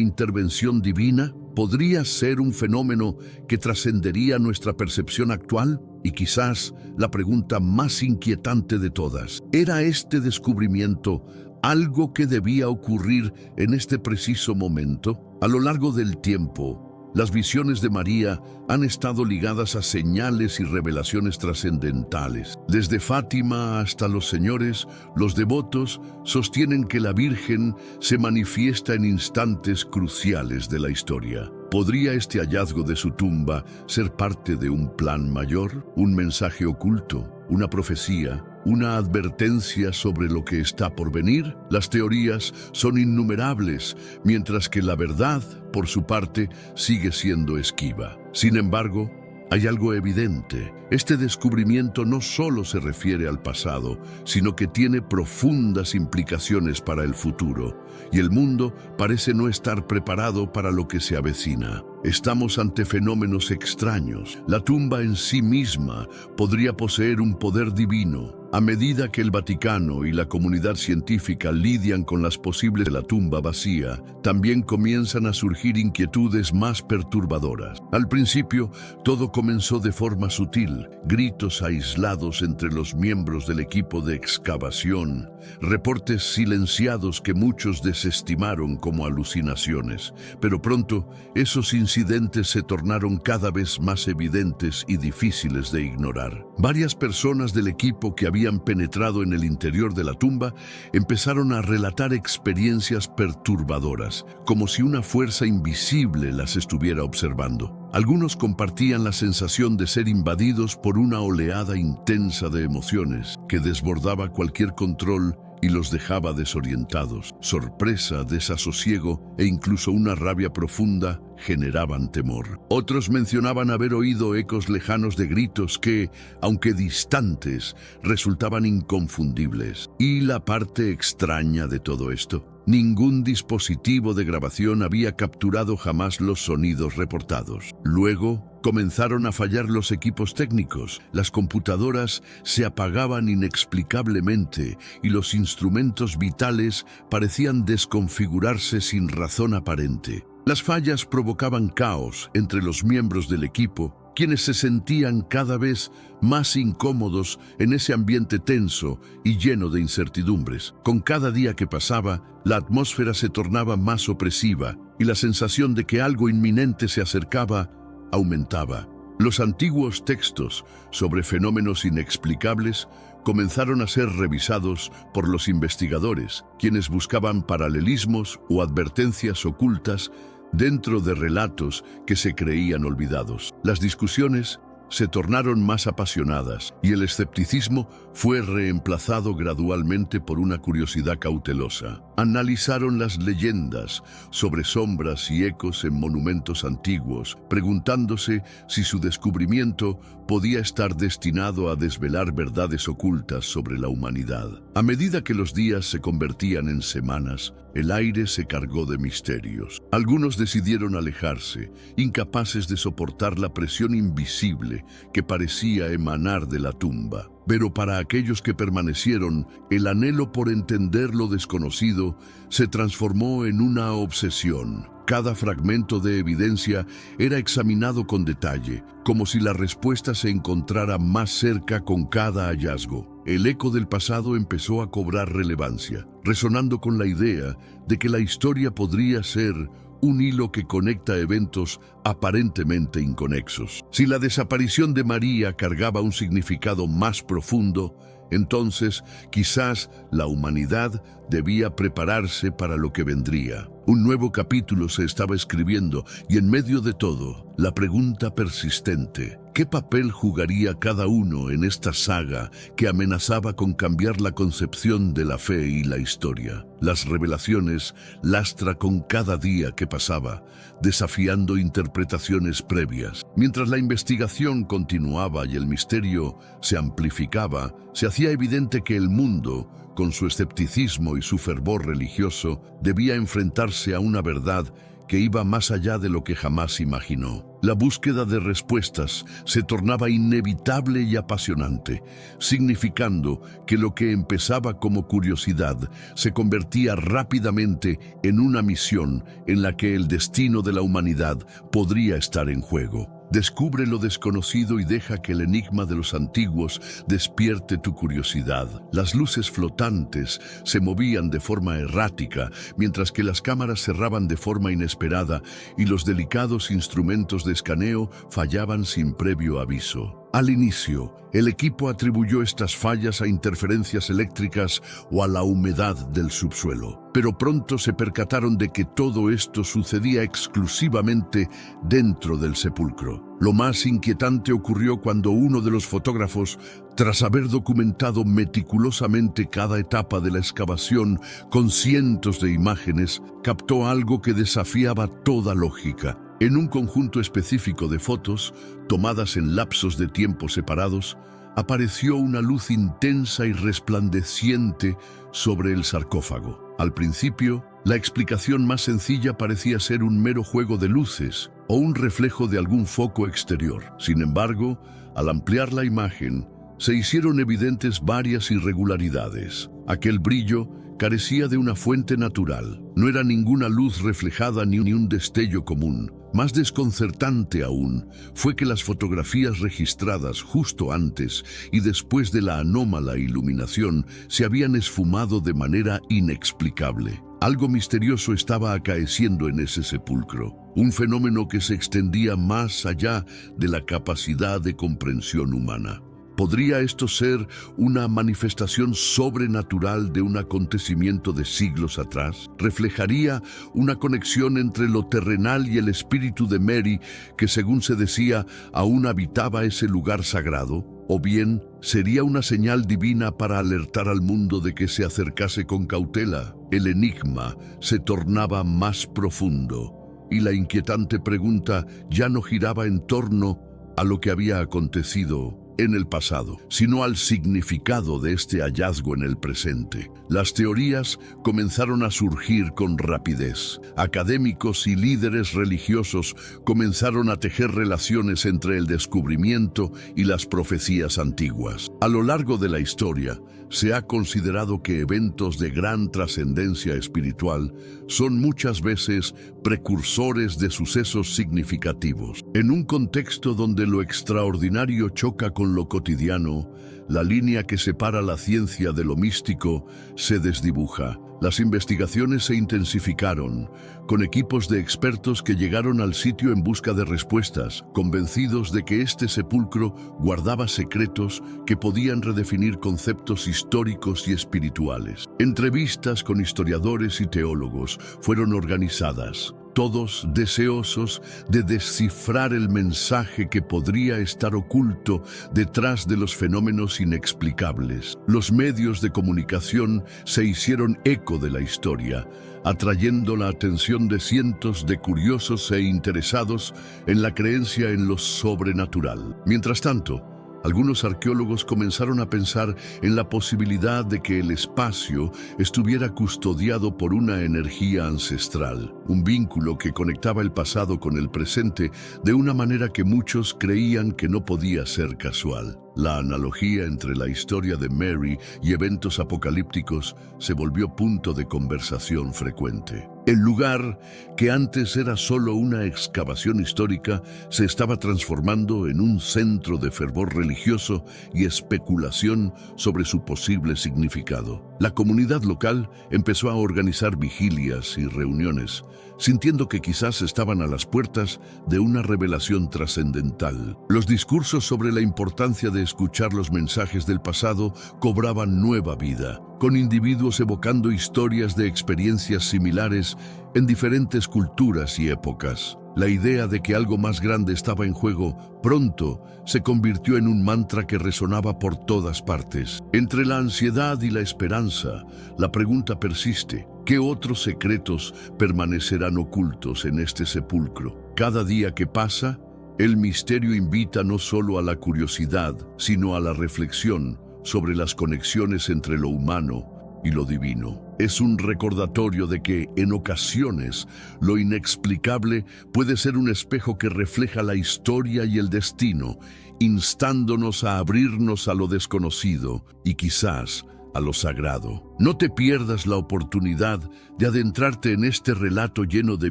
intervención divina? ¿Podría ser un fenómeno que trascendería nuestra percepción actual? Y quizás la pregunta más inquietante de todas, ¿era este descubrimiento algo que debía ocurrir en este preciso momento? A lo largo del tiempo, las visiones de María han estado ligadas a señales y revelaciones trascendentales. Desde Fátima hasta los señores, los devotos sostienen que la Virgen se manifiesta en instantes cruciales de la historia. ¿Podría este hallazgo de su tumba ser parte de un plan mayor? ¿Un mensaje oculto? ¿Una profecía? ¿Una advertencia sobre lo que está por venir? Las teorías son innumerables, mientras que la verdad, por su parte, sigue siendo esquiva. Sin embargo, hay algo evidente. Este descubrimiento no solo se refiere al pasado, sino que tiene profundas implicaciones para el futuro, y el mundo parece no estar preparado para lo que se avecina. Estamos ante fenómenos extraños. La tumba en sí misma podría poseer un poder divino. A medida que el Vaticano y la comunidad científica lidian con las posibles de la tumba vacía, también comienzan a surgir inquietudes más perturbadoras. Al principio, todo comenzó de forma sutil, gritos aislados entre los miembros del equipo de excavación, reportes silenciados que muchos desestimaron como alucinaciones, pero pronto esos incidentes se tornaron cada vez más evidentes y difíciles de ignorar. Varias personas del equipo que habían penetrado en el interior de la tumba empezaron a relatar experiencias perturbadoras, como si una fuerza invisible las estuviera observando. Algunos compartían la sensación de ser invadidos por una oleada intensa de emociones que desbordaba cualquier control y los dejaba desorientados. Sorpresa, desasosiego e incluso una rabia profunda generaban temor. Otros mencionaban haber oído ecos lejanos de gritos que, aunque distantes, resultaban inconfundibles. Y la parte extraña de todo esto: ningún dispositivo de grabación había capturado jamás los sonidos reportados. Luego, comenzaron a fallar los equipos técnicos, las computadoras se apagaban inexplicablemente y los instrumentos vitales parecían desconfigurarse sin razón aparente. Las fallas provocaban caos entre los miembros del equipo, quienes se sentían cada vez más incómodos en ese ambiente tenso y lleno de incertidumbres. Con cada día que pasaba, la atmósfera se tornaba más opresiva y la sensación de que algo inminente se acercaba aumentaba. Los antiguos textos sobre fenómenos inexplicables comenzaron a ser revisados por los investigadores, quienes buscaban paralelismos o advertencias ocultas dentro de relatos que se creían olvidados. Las discusiones se tornaron más apasionadas y el escepticismo fue reemplazado gradualmente por una curiosidad cautelosa. Analizaron las leyendas sobre sombras y ecos en monumentos antiguos, preguntándose si su descubrimiento podía estar destinado a desvelar verdades ocultas sobre la humanidad. A medida que los días se convertían en semanas, el aire se cargó de misterios. Algunos decidieron alejarse, incapaces de soportar la presión invisible que parecía emanar de la tumba. Pero para aquellos que permanecieron, el anhelo por entender lo desconocido se transformó en una obsesión. Cada fragmento de evidencia era examinado con detalle, como si la respuesta se encontrara más cerca con cada hallazgo. El eco del pasado empezó a cobrar relevancia, resonando con la idea de que la historia podría ser un hilo que conecta eventos aparentemente inconexos. Si la desaparición de María cargaba un significado más profundo, entonces quizás la humanidad debía prepararse para lo que vendría. Un nuevo capítulo se estaba escribiendo y en medio de todo, la pregunta persistente: ¿qué papel jugaría cada uno en esta saga que amenazaba con cambiar la concepción de la fe y la historia? Las revelaciones lastra con cada día que pasaba, desafiando interpretaciones previas. Mientras la investigación continuaba y el misterio se amplificaba, se hacía evidente que el mundo, con su escepticismo y su fervor religioso, debía enfrentarse a una verdad que iba más allá de lo que jamás imaginó. La búsqueda de respuestas se tornaba inevitable y apasionante, significando que lo que empezaba como curiosidad se convertía rápidamente en una misión en la que el destino de la humanidad podría estar en juego. Descubre lo desconocido y deja que el enigma de los antiguos despierte tu curiosidad. Las luces flotantes se movían de forma errática, mientras que las cámaras cerraban de forma inesperada y los delicados instrumentos de escaneo fallaban sin previo aviso. Al inicio, el equipo atribuyó estas fallas a interferencias eléctricas o a la humedad del subsuelo, pero pronto se percataron de que todo esto sucedía exclusivamente dentro del sepulcro. Lo más inquietante ocurrió cuando uno de los fotógrafos, tras haber documentado meticulosamente cada etapa de la excavación con cientos de imágenes, captó algo que desafiaba toda lógica. En un conjunto específico de fotos, tomadas en lapsos de tiempo separados, apareció una luz intensa y resplandeciente sobre el sarcófago. Al principio, la explicación más sencilla parecía ser un mero juego de luces o un reflejo de algún foco exterior. Sin embargo, al ampliar la imagen, se hicieron evidentes varias irregularidades. Aquel brillo carecía de una fuente natural. No era ninguna luz reflejada ni un destello común. Más desconcertante aún fue que las fotografías registradas justo antes y después de la anómala iluminación se habían esfumado de manera inexplicable. Algo misterioso estaba acaeciendo en ese sepulcro, un fenómeno que se extendía más allá de la capacidad de comprensión humana. ¿Podría esto ser una manifestación sobrenatural de un acontecimiento de siglos atrás? ¿Reflejaría una conexión entre lo terrenal y el espíritu de Mary, que según se decía, aún habitaba ese lugar sagrado? ¿O bien sería una señal divina para alertar al mundo de que se acercase con cautela? El enigma se tornaba más profundo y la inquietante pregunta ya no giraba en torno a lo que había acontecido en el pasado, sino al significado de este hallazgo en el presente. Las teorías comenzaron a surgir con rapidez. Académicos y líderes religiosos comenzaron a tejer relaciones entre el descubrimiento y las profecías antiguas. A lo largo de la historia, se ha considerado que eventos de gran trascendencia espiritual son muchas veces precursores de sucesos significativos. En un contexto donde lo extraordinario choca con lo cotidiano, la línea que separa la ciencia de lo místico se desdibuja. Las investigaciones se intensificaron, con equipos de expertos que llegaron al sitio en busca de respuestas, convencidos de que este sepulcro guardaba secretos que podían redefinir conceptos históricos y espirituales. Entrevistas con historiadores y teólogos fueron organizadas. todos deseosos de descifrar el mensaje que podría estar oculto detrás de los fenómenos inexplicables. Los medios de comunicación se hicieron eco de la historia, atrayendo la atención de cientos de curiosos e interesados en la creencia en lo sobrenatural. Mientras tanto, algunos arqueólogos comenzaron a pensar en la posibilidad de que el espacio estuviera custodiado por una energía ancestral, un vínculo que conectaba el pasado con el presente de una manera que muchos creían que no podía ser casual. La analogía entre la historia de Mary y eventos apocalípticos se volvió punto de conversación frecuente. El lugar, que antes era solo una excavación histórica, se estaba transformando en un centro de fervor religioso y especulación sobre su posible significado. La comunidad local empezó a organizar vigilias y reuniones, sintiendo que quizás estaban a las puertas de una revelación trascendental. Los discursos sobre la importancia de escuchar los mensajes del pasado cobraban nueva vida, con individuos evocando historias de experiencias similares en diferentes culturas y épocas. La idea de que algo más grande estaba en juego pronto se convirtió en un mantra que resonaba por todas partes. Entre la ansiedad y la esperanza, la pregunta persiste: ¿qué otros secretos permanecerán ocultos en este sepulcro? Cada día que pasa, el misterio invita no solo a la curiosidad, sino a la reflexión sobre las conexiones entre lo humano y lo divino. Es un recordatorio de que, en ocasiones, lo inexplicable puede ser un espejo que refleja la historia y el destino, instándonos a abrirnos a lo desconocido y quizás a lo sagrado. No te pierdas la oportunidad de adentrarte en este relato lleno de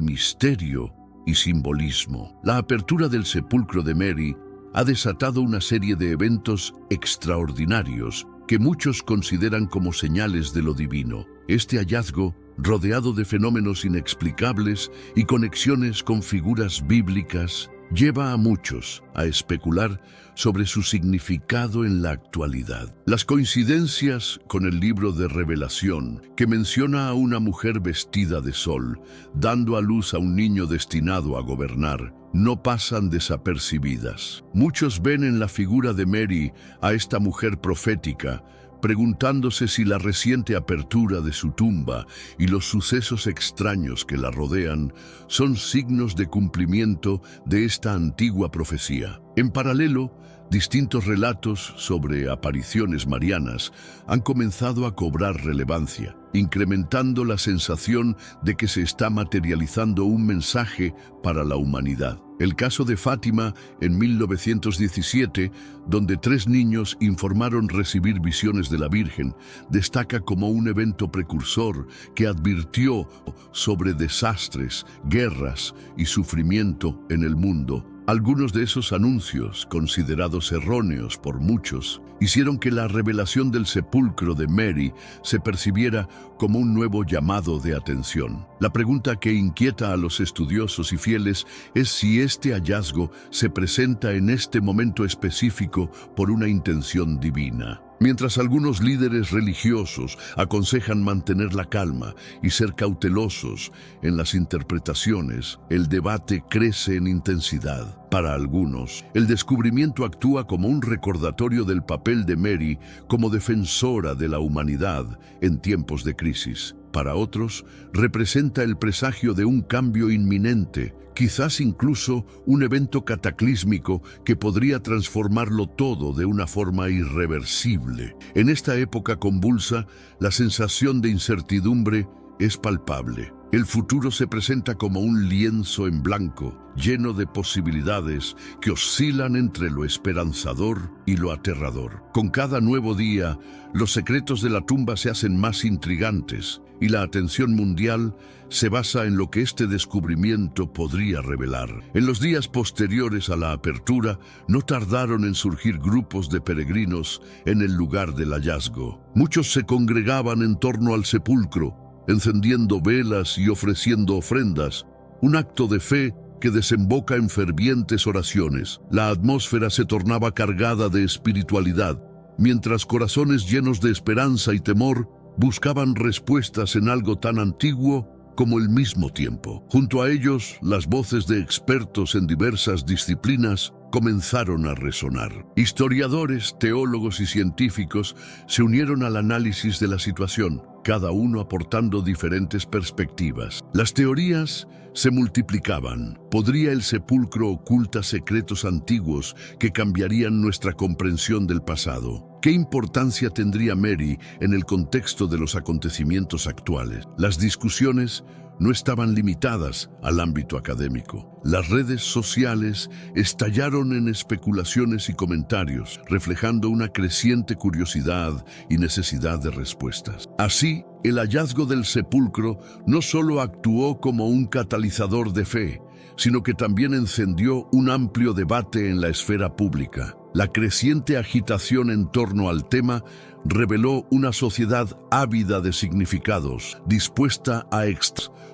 misterio y simbolismo. La apertura del sepulcro de Mary ha desatado una serie de eventos extraordinarios que muchos consideran como señales de lo divino. Este hallazgo, rodeado de fenómenos inexplicables y conexiones con figuras bíblicas, lleva a muchos a especular sobre su significado en la actualidad. Las coincidencias con el libro de Revelación, que menciona a una mujer vestida de sol, dando a luz a un niño destinado a gobernar, no pasan desapercibidas. Muchos ven en la figura de Mary a esta mujer profética, preguntándose si la reciente apertura de su tumba y los sucesos extraños que la rodean son signos de cumplimiento de esta antigua profecía. En paralelo, distintos relatos sobre apariciones marianas han comenzado a cobrar relevancia, incrementando la sensación de que se está materializando un mensaje para la humanidad. El caso de Fátima en 1917, donde 3 niños informaron recibir visiones de la Virgen, destaca como un evento precursor que advirtió sobre desastres, guerras y sufrimiento en el mundo. Algunos de esos anuncios, considerados erróneos por muchos, hicieron que la revelación del sepulcro de Mary se percibiera como un nuevo llamado de atención. La pregunta que inquieta a los estudiosos y fieles es si este hallazgo se presenta en este momento específico por una intención divina. Mientras algunos líderes religiosos aconsejan mantener la calma y ser cautelosos en las interpretaciones, el debate crece en intensidad. Para algunos, el descubrimiento actúa como un recordatorio del papel de Mary como defensora de la humanidad en tiempos de crisis. Para otros, representa el presagio de un cambio inminente, quizás incluso un evento cataclísmico que podría transformarlo todo de una forma irreversible. En esta época convulsa, la sensación de incertidumbre es palpable. El futuro se presenta como un lienzo en blanco, lleno de posibilidades que oscilan entre lo esperanzador y lo aterrador. Con cada nuevo día, los secretos de la tumba se hacen más intrigantes y la atención mundial se basa en lo que este descubrimiento podría revelar. En los días posteriores a la apertura, no tardaron en surgir grupos de peregrinos en el lugar del hallazgo. Muchos se congregaban en torno al sepulcro, encendiendo velas y ofreciendo ofrendas, un acto de fe que desemboca en fervientes oraciones. La atmósfera se tornaba cargada de espiritualidad, mientras corazones llenos de esperanza y temor buscaban respuestas en algo tan antiguo como el mismo tiempo. Junto a ellos, las voces de expertos en diversas disciplinas comenzaron a resonar. Historiadores, teólogos y científicos se unieron al análisis de la situación, cada uno aportando diferentes perspectivas. Las teorías se multiplicaban. ¿Podría el sepulcro ocultar secretos antiguos que cambiarían nuestra comprensión del pasado? ¿Qué importancia tendría Mary en el contexto de los acontecimientos actuales? Las discusiones no estaban limitadas al ámbito académico. Las redes sociales estallaron en especulaciones y comentarios, reflejando una creciente curiosidad y necesidad de respuestas. Así, el hallazgo del sepulcro no solo actuó como un catalizador de fe, sino que también encendió un amplio debate en la esfera pública. La creciente agitación en torno al tema reveló una sociedad ávida de significados, dispuesta a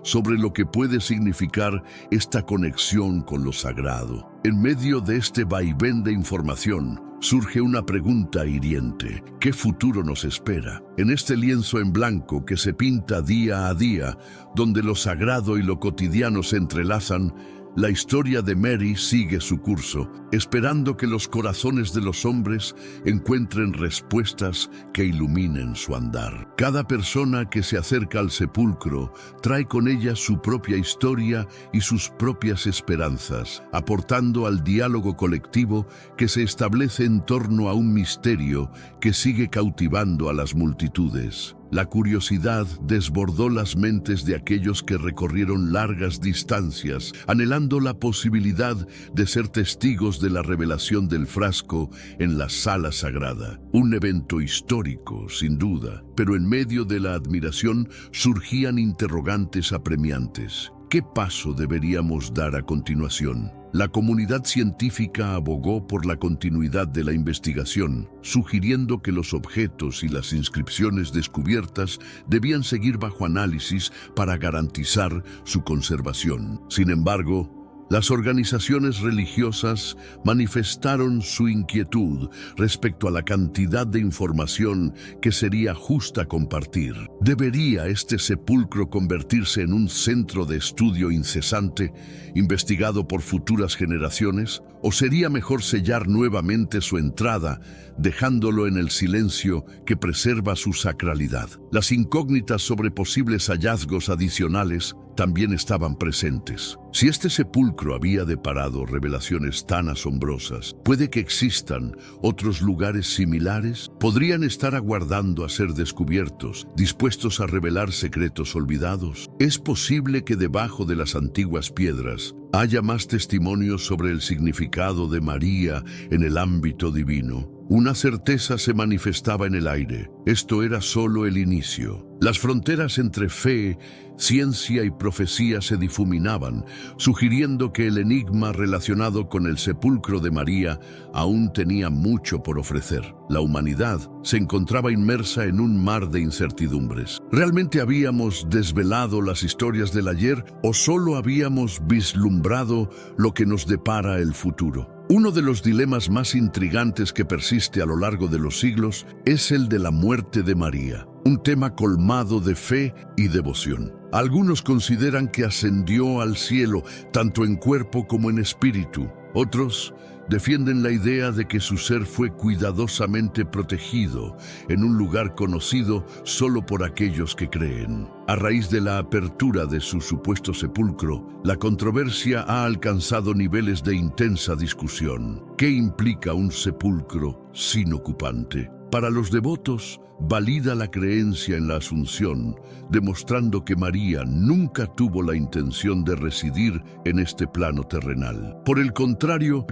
sobre lo que puede significar esta conexión con lo sagrado. En medio de este vaivén de información, surge una pregunta hiriente. ¿Qué futuro nos espera? En este lienzo en blanco que se pinta día a día, donde lo sagrado y lo cotidiano se entrelazan, la historia de Mary sigue su curso, esperando que los corazones de los hombres encuentren respuestas que iluminen su andar. Cada persona que se acerca al sepulcro trae con ella su propia historia y sus propias esperanzas, aportando al diálogo colectivo que se establece en torno a un misterio que sigue cautivando a las multitudes. La curiosidad desbordó las mentes de aquellos que recorrieron largas distancias, anhelando la posibilidad de ser testigos de la revelación del frasco en la sala sagrada. Un evento histórico, sin duda, pero en medio de la admiración surgían interrogantes apremiantes. ¿Qué paso deberíamos dar a continuación? La comunidad científica abogó por la continuidad de la investigación, sugiriendo que los objetos y las inscripciones descubiertas debían seguir bajo análisis para garantizar su conservación. Sin embargo, las organizaciones religiosas manifestaron su inquietud respecto a la cantidad de información que sería justa compartir. ¿Debería este sepulcro convertirse en un centro de estudio incesante, investigado por futuras generaciones? ¿O sería mejor sellar nuevamente su entrada, dejándolo en el silencio que preserva su sacralidad? Las incógnitas sobre posibles hallazgos adicionales también estaban presentes. Si este sepulcro había deparado revelaciones tan asombrosas, ¿puede que existan otros lugares similares? ¿Podrían estar aguardando a ser descubiertos, dispuestos a revelar secretos olvidados? ¿Es posible que debajo de las antiguas piedras haya más testimonios sobre el significado de María en el ámbito divino? Una certeza se manifestaba en el aire. Esto era solo el inicio. Las fronteras entre fe, ciencia y profecía se difuminaban, sugiriendo que el enigma relacionado con el sepulcro de María aún tenía mucho por ofrecer. La humanidad se encontraba inmersa en un mar de incertidumbres. ¿Realmente habíamos desvelado las historias del ayer o solo habíamos vislumbrado lo que nos depara el futuro? Uno de los dilemas más intrigantes que persiste a lo largo de los siglos es el de la muerte de María, un tema colmado de fe y devoción. Algunos consideran que ascendió al cielo, tanto en cuerpo como en espíritu. Otros defienden la idea de que su ser fue cuidadosamente protegido en un lugar conocido solo por aquellos que creen. A raíz de la apertura de su supuesto sepulcro, la controversia ha alcanzado niveles de intensa discusión. ¿Qué implica un sepulcro sin ocupante? Para los devotos, valida la creencia en la Asunción, demostrando que María nunca tuvo la intención de residir en este plano terrenal. Por el contrario,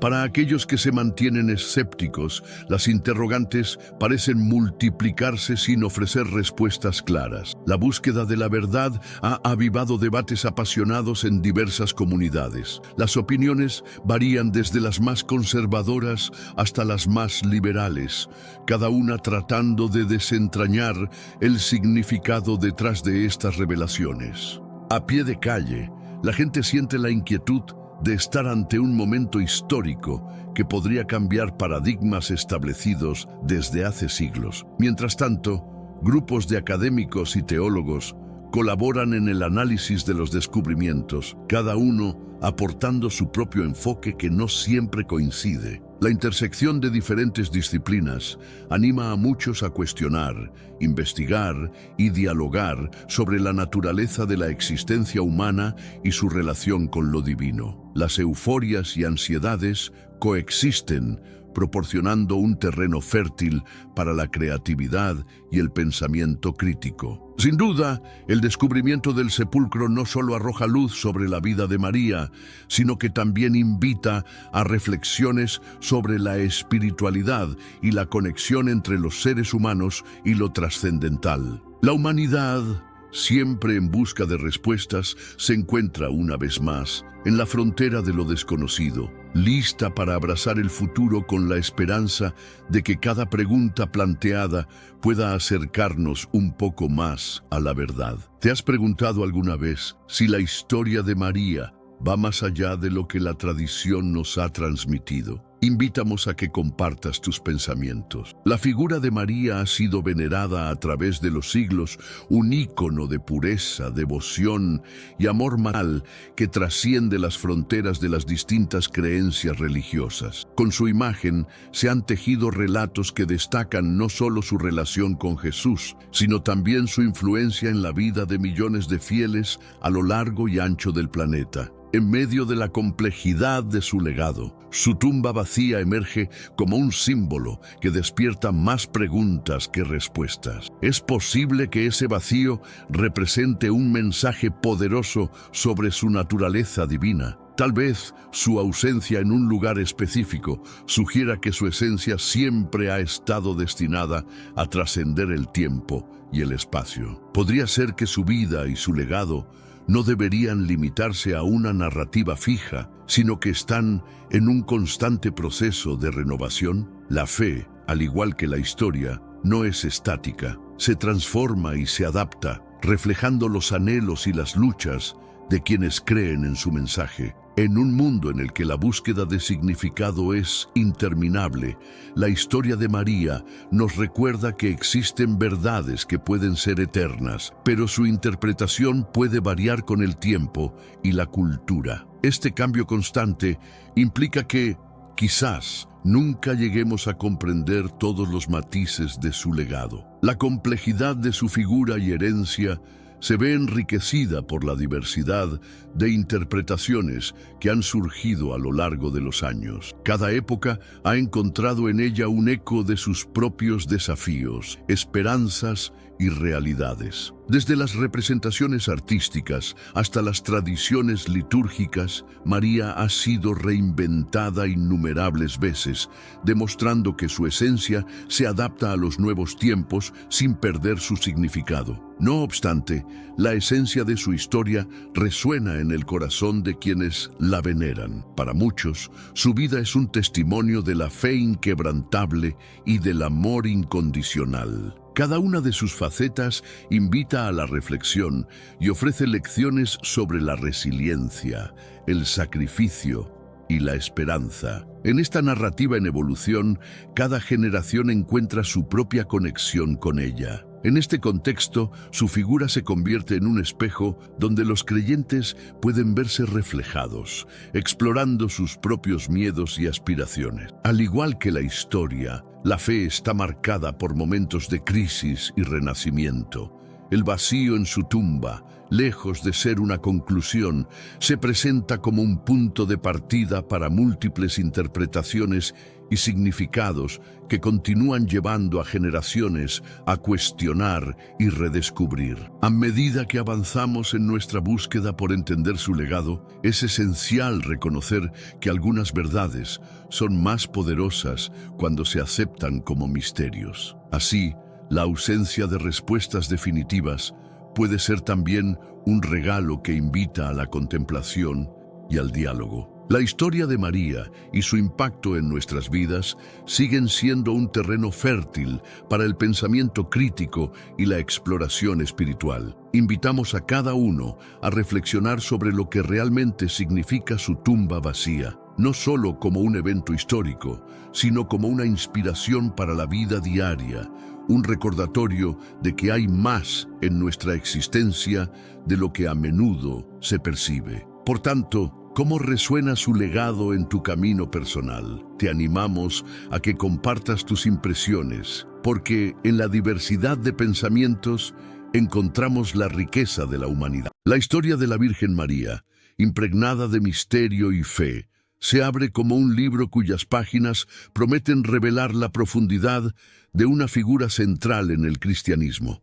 para aquellos que se mantienen escépticos, las interrogantes parecen multiplicarse sin ofrecer respuestas claras. La búsqueda de la verdad ha avivado debates apasionados en diversas comunidades. Las opiniones varían desde las más conservadoras hasta las más liberales, cada una tratando de desentrañar el significado detrás de estas revelaciones. A pie de calle, la gente siente la inquietud de estar ante un momento histórico que podría cambiar paradigmas establecidos desde hace siglos. Mientras tanto, grupos de académicos y teólogos colaboran en el análisis de los descubrimientos, cada uno aportando su propio enfoque que no siempre coincide. La intersección de diferentes disciplinas anima a muchos a cuestionar, investigar y dialogar sobre la naturaleza de la existencia humana y su relación con lo divino. Las euforias y ansiedades coexisten, proporcionando un terreno fértil para la creatividad y el pensamiento crítico. Sin duda, el descubrimiento del sepulcro no solo arroja luz sobre la vida de María, sino que también invita a reflexiones sobre la espiritualidad y la conexión entre los seres humanos y lo trascendental. La humanidad, siempre en busca de respuestas, se encuentra una vez más en la frontera de lo desconocido, lista para abrazar el futuro con la esperanza de que cada pregunta planteada pueda acercarnos un poco más a la verdad. ¿Te has preguntado alguna vez si la historia de María va más allá de lo que la tradición nos ha transmitido? Invitamos a que compartas tus pensamientos. La figura de María ha sido venerada a través de los siglos, un ícono de pureza, devoción y amor marial que trasciende las fronteras de las distintas creencias religiosas. Con su imagen se han tejido relatos que destacan no solo su relación con Jesús, sino también su influencia en la vida de millones de fieles a lo largo y ancho del planeta. En medio de la complejidad de su legado, su tumba vacía emerge como un símbolo que despierta más preguntas que respuestas. ¿Es posible que ese vacío represente un mensaje poderoso sobre su naturaleza divina? Tal vez su ausencia en un lugar específico sugiera que su esencia siempre ha estado destinada a trascender el tiempo y el espacio. Podría ser que su vida y su legado no deberían limitarse a una narrativa fija, sino que están en un constante proceso de renovación. La fe, al igual que la historia, no es estática, se transforma y se adapta, reflejando los anhelos y las luchas de quienes creen en su mensaje. En un mundo en el que la búsqueda de significado es interminable, la historia de María nos recuerda que existen verdades que pueden ser eternas, pero su interpretación puede variar con el tiempo y la cultura. Este cambio constante implica que, quizás, nunca lleguemos a comprender todos los matices de su legado. La complejidad de su figura y herencia se ve enriquecida por la diversidad de interpretaciones que han surgido a lo largo de los años. Cada época ha encontrado en ella un eco de sus propios desafíos, esperanzas y realidades. Desde las representaciones artísticas hasta las tradiciones litúrgicas, María ha sido reinventada innumerables veces, demostrando que su esencia se adapta a los nuevos tiempos sin perder su significado. No obstante, la esencia de su historia resuena en el corazón de quienes la veneran. Para muchos, su vida es un testimonio de la fe inquebrantable y del amor incondicional. Cada una de sus facetas invita a la reflexión y ofrece lecciones sobre la resiliencia, el sacrificio y la esperanza. En esta narrativa en evolución, cada generación encuentra su propia conexión con ella. En este contexto, su figura se convierte en un espejo donde los creyentes pueden verse reflejados, explorando sus propios miedos y aspiraciones. Al igual que la historia, la fe está marcada por momentos de crisis y renacimiento. El vacío en su tumba, lejos de ser una conclusión, se presenta como un punto de partida para múltiples interpretaciones y significados que continúan llevando a generaciones a cuestionar y redescubrir. A medida que avanzamos en nuestra búsqueda por entender su legado, es esencial reconocer que algunas verdades son más poderosas cuando se aceptan como misterios. Así, la ausencia de respuestas definitivas puede ser también un regalo que invita a la contemplación y al diálogo. La historia de María y su impacto en nuestras vidas siguen siendo un terreno fértil para el pensamiento crítico y la exploración espiritual. Invitamos a cada uno a reflexionar sobre lo que realmente significa su tumba vacía. no solo como un evento histórico, sino como una inspiración para la vida diaria, un recordatorio de que hay más en nuestra existencia de lo que a menudo se percibe. Por tanto, ¿cómo resuena su legado en tu camino personal? Te animamos a que compartas tus impresiones, porque en la diversidad de pensamientos encontramos la riqueza de la humanidad. La historia de la Virgen María, impregnada de misterio y fe, se abre como un libro cuyas páginas prometen revelar la profundidad de una figura central en el cristianismo.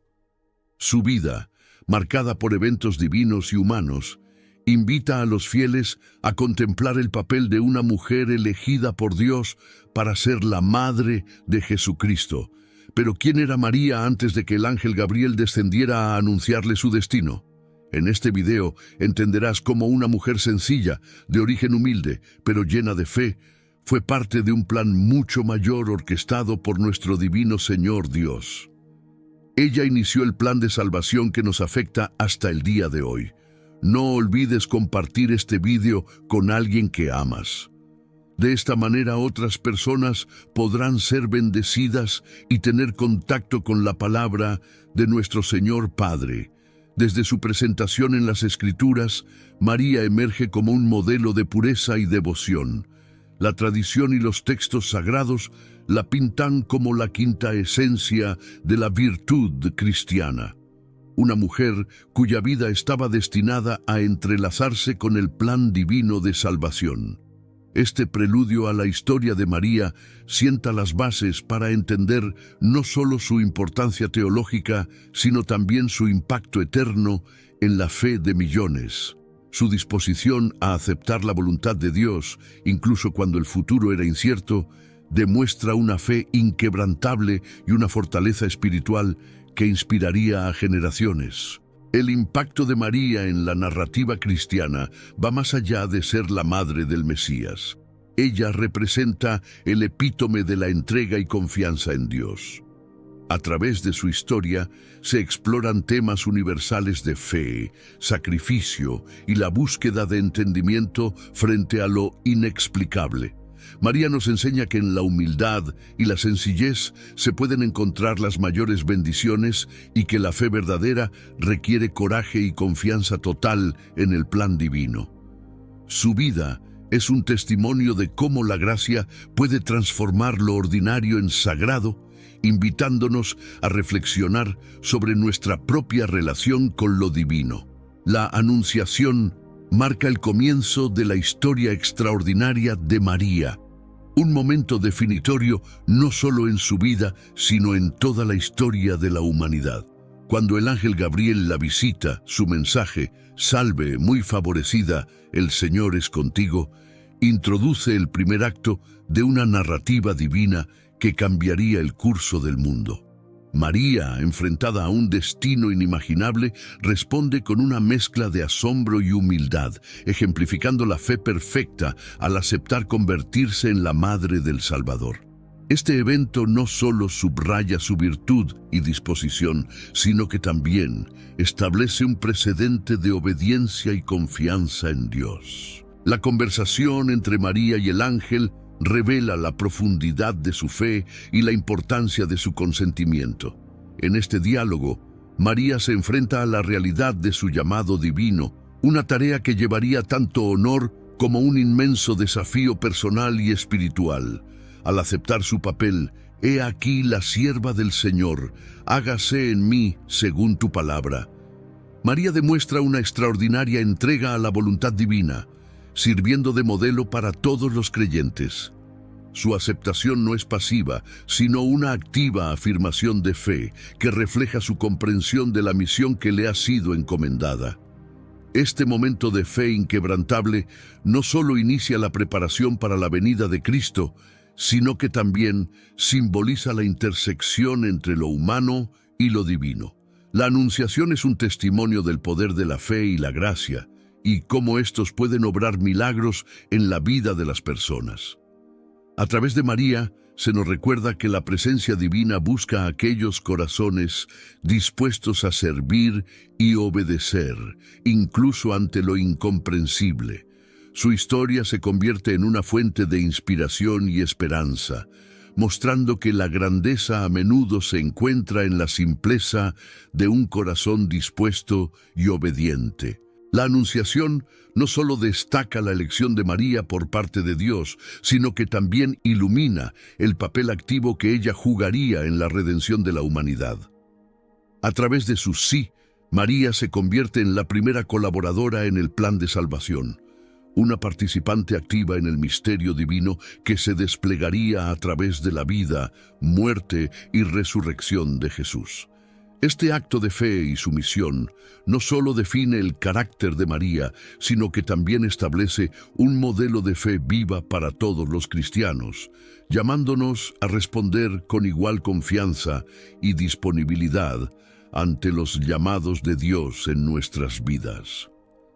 Su vida, marcada por eventos divinos y humanos, invita a los fieles a contemplar el papel de una mujer elegida por Dios para ser la madre de Jesucristo. Pero ¿quién era María antes de que el ángel Gabriel descendiera a anunciarle su destino? En este video entenderás cómo una mujer sencilla, de origen humilde, pero llena de fe, fue parte de un plan mucho mayor orquestado por nuestro divino Señor Dios. Ella inició el plan de salvación que nos afecta hasta el día de hoy. No olvides compartir este video con alguien que amas. De esta manera otras personas podrán ser bendecidas y tener contacto con la palabra de nuestro Señor Padre. Desde su presentación en las Escrituras, María emerge como un modelo de pureza y devoción. La tradición y los textos sagrados la pintan como la quinta esencia de la virtud cristiana. Una mujer cuya vida estaba destinada a entrelazarse con el plan divino de salvación. Este preludio a la historia de María sienta las bases para entender no solo su importancia teológica, sino también su impacto eterno en la fe de millones. Su disposición a aceptar la voluntad de Dios, incluso cuando el futuro era incierto, demuestra una fe inquebrantable y una fortaleza espiritual que inspiraría a generaciones. El impacto de María en la narrativa cristiana va más allá de ser la madre del Mesías. Ella representa el epítome de la entrega y confianza en Dios. A través de su historia se exploran temas universales de fe, sacrificio y la búsqueda de entendimiento frente a lo inexplicable. María nos enseña que en la humildad y la sencillez se pueden encontrar las mayores bendiciones y que la fe verdadera requiere coraje y confianza total en el plan divino. Su vida es un testimonio de cómo la gracia puede transformar lo ordinario en sagrado, invitándonos a reflexionar sobre nuestra propia relación con lo divino. La Anunciación marca el comienzo de la historia extraordinaria de María, un momento definitorio no solo en su vida, sino en toda la historia de la humanidad. Cuando el ángel Gabriel la visita, su mensaje, «Salve, muy favorecida, el Señor es contigo», introduce el primer acto de una narrativa divina que cambiaría el curso del mundo. María, enfrentada a un destino inimaginable, responde con una mezcla de asombro y humildad, ejemplificando la fe perfecta al aceptar convertirse en la madre del Salvador. Este evento no solo subraya su virtud y disposición, sino que también establece un precedente de obediencia y confianza en Dios. La conversación entre María y el ángel revela la profundidad de su fe y la importancia de su consentimiento. En este diálogo, María se enfrenta a la realidad de su llamado divino, una tarea que llevaría tanto honor como un inmenso desafío personal y espiritual. Al aceptar su papel, «He aquí la sierva del Señor, hágase en mí según tu palabra». María demuestra una extraordinaria entrega a la voluntad divina, sirviendo de modelo para todos los creyentes. Su aceptación no es pasiva, sino una activa afirmación de fe que refleja su comprensión de la misión que le ha sido encomendada. Este momento de fe inquebrantable no solo inicia la preparación para la venida de Cristo, sino que también simboliza la intersección entre lo humano y lo divino. La Anunciación es un testimonio del poder de la fe y la gracia, y cómo estos pueden obrar milagros en la vida de las personas. A través de María, se nos recuerda que la presencia divina busca a aquellos corazones dispuestos a servir y obedecer, incluso ante lo incomprensible. Su historia se convierte en una fuente de inspiración y esperanza, mostrando que la grandeza a menudo se encuentra en la simpleza de un corazón dispuesto y obediente. La Anunciación no solo destaca la elección de María por parte de Dios, sino que también ilumina el papel activo que ella jugaría en la redención de la humanidad. A través de su sí, María se convierte en la primera colaboradora en el plan de salvación, una participante activa en el misterio divino que se desplegaría a través de la vida, muerte y resurrección de Jesús. Este acto de fe y sumisión no solo define el carácter de María, sino que también establece un modelo de fe viva para todos los cristianos, llamándonos a responder con igual confianza y disponibilidad ante los llamados de Dios en nuestras vidas.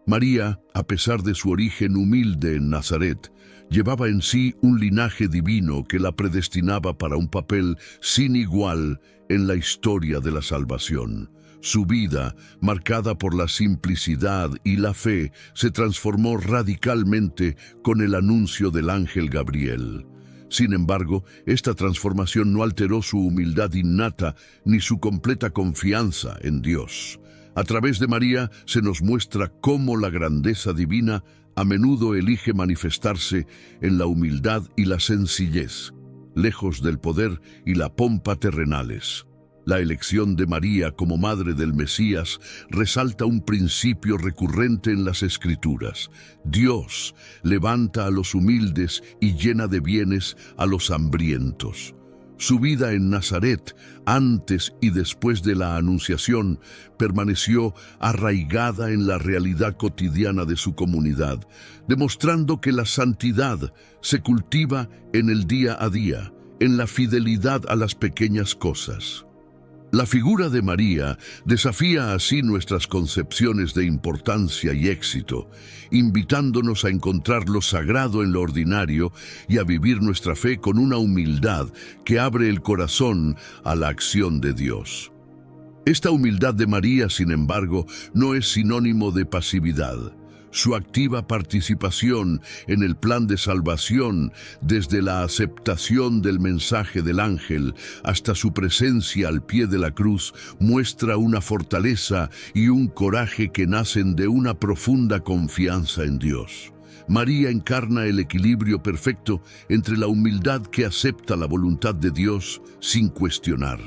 María, a pesar de su origen humilde en Nazaret, llevaba en sí un linaje divino que la predestinaba para un papel sin igual en la historia de la salvación. Su vida, marcada por la simplicidad y la fe, se transformó radicalmente con el anuncio del ángel Gabriel. Sin embargo, esta transformación no alteró su humildad innata ni su completa confianza en Dios. A través de María se nos muestra cómo la grandeza divina a menudo elige manifestarse en la humildad y la sencillez, lejos del poder y la pompa terrenales. La elección de María como madre del Mesías resalta un principio recurrente en las Escrituras. Dios levanta a los humildes y llena de bienes a los hambrientos. Su vida en Nazaret, antes y después de la Anunciación, permaneció arraigada en la realidad cotidiana de su comunidad, demostrando que la santidad se cultiva en el día a día, en la fidelidad a las pequeñas cosas. La figura de María desafía así nuestras concepciones de importancia y éxito, invitándonos a encontrar lo sagrado en lo ordinario y a vivir nuestra fe con una humildad que abre el corazón a la acción de Dios. Esta humildad de María, sin embargo, no es sinónimo de pasividad. Su activa participación en el plan de salvación, desde la aceptación del mensaje del ángel hasta su presencia al pie de la cruz, muestra una fortaleza y un coraje que nacen de una profunda confianza en Dios. María encarna el equilibrio perfecto entre la humildad que acepta la voluntad de Dios sin cuestionar,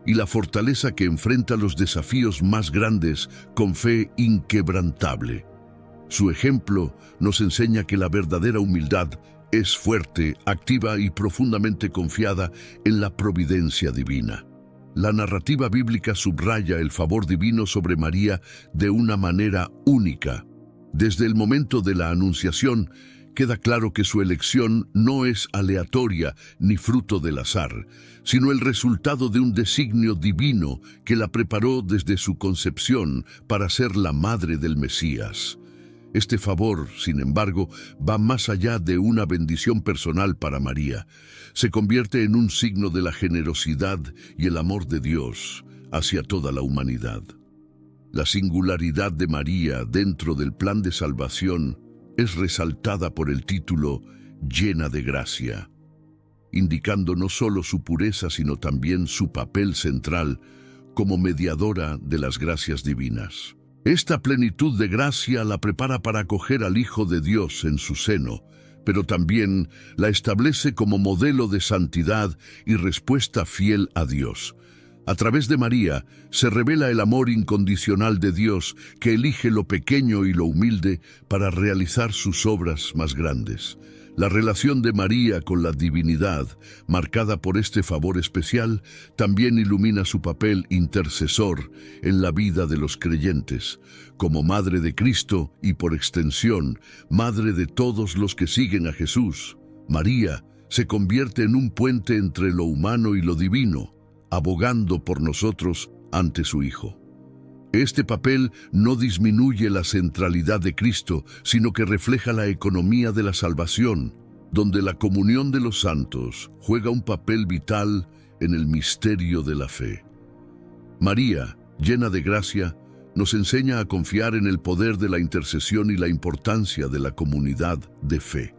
y la fortaleza que enfrenta los desafíos más grandes con fe inquebrantable. Su ejemplo nos enseña que la verdadera humildad es fuerte, activa y profundamente confiada en la providencia divina. La narrativa bíblica subraya el favor divino sobre María de una manera única. Desde el momento de la Anunciación, queda claro que su elección no es aleatoria ni fruto del azar, sino el resultado de un designio divino que la preparó desde su concepción para ser la madre del Mesías. Este favor, sin embargo, va más allá de una bendición personal para María. Se convierte en un signo de la generosidad y el amor de Dios hacia toda la humanidad. La singularidad de María dentro del plan de salvación es resaltada por el título «Llena de gracia», indicando no solo su pureza, sino también su papel central como mediadora de las gracias divinas. Esta plenitud de gracia la prepara para acoger al Hijo de Dios en su seno, pero también la establece como modelo de santidad y respuesta fiel a Dios. A través de María se revela el amor incondicional de Dios que elige lo pequeño y lo humilde para realizar sus obras más grandes. La relación de María con la divinidad, marcada por este favor especial, también ilumina su papel intercesor en la vida de los creyentes, como Madre de Cristo y, por extensión, Madre de todos los que siguen a Jesús. María se convierte en un puente entre lo humano y lo divino, abogando por nosotros ante su Hijo. Este papel no disminuye la centralidad de Cristo, sino que refleja la economía de la salvación, donde la comunión de los santos juega un papel vital en el misterio de la fe. María, llena de gracia, Nos enseña a confiar en el poder de la intercesión y la importancia de la comunidad de fe.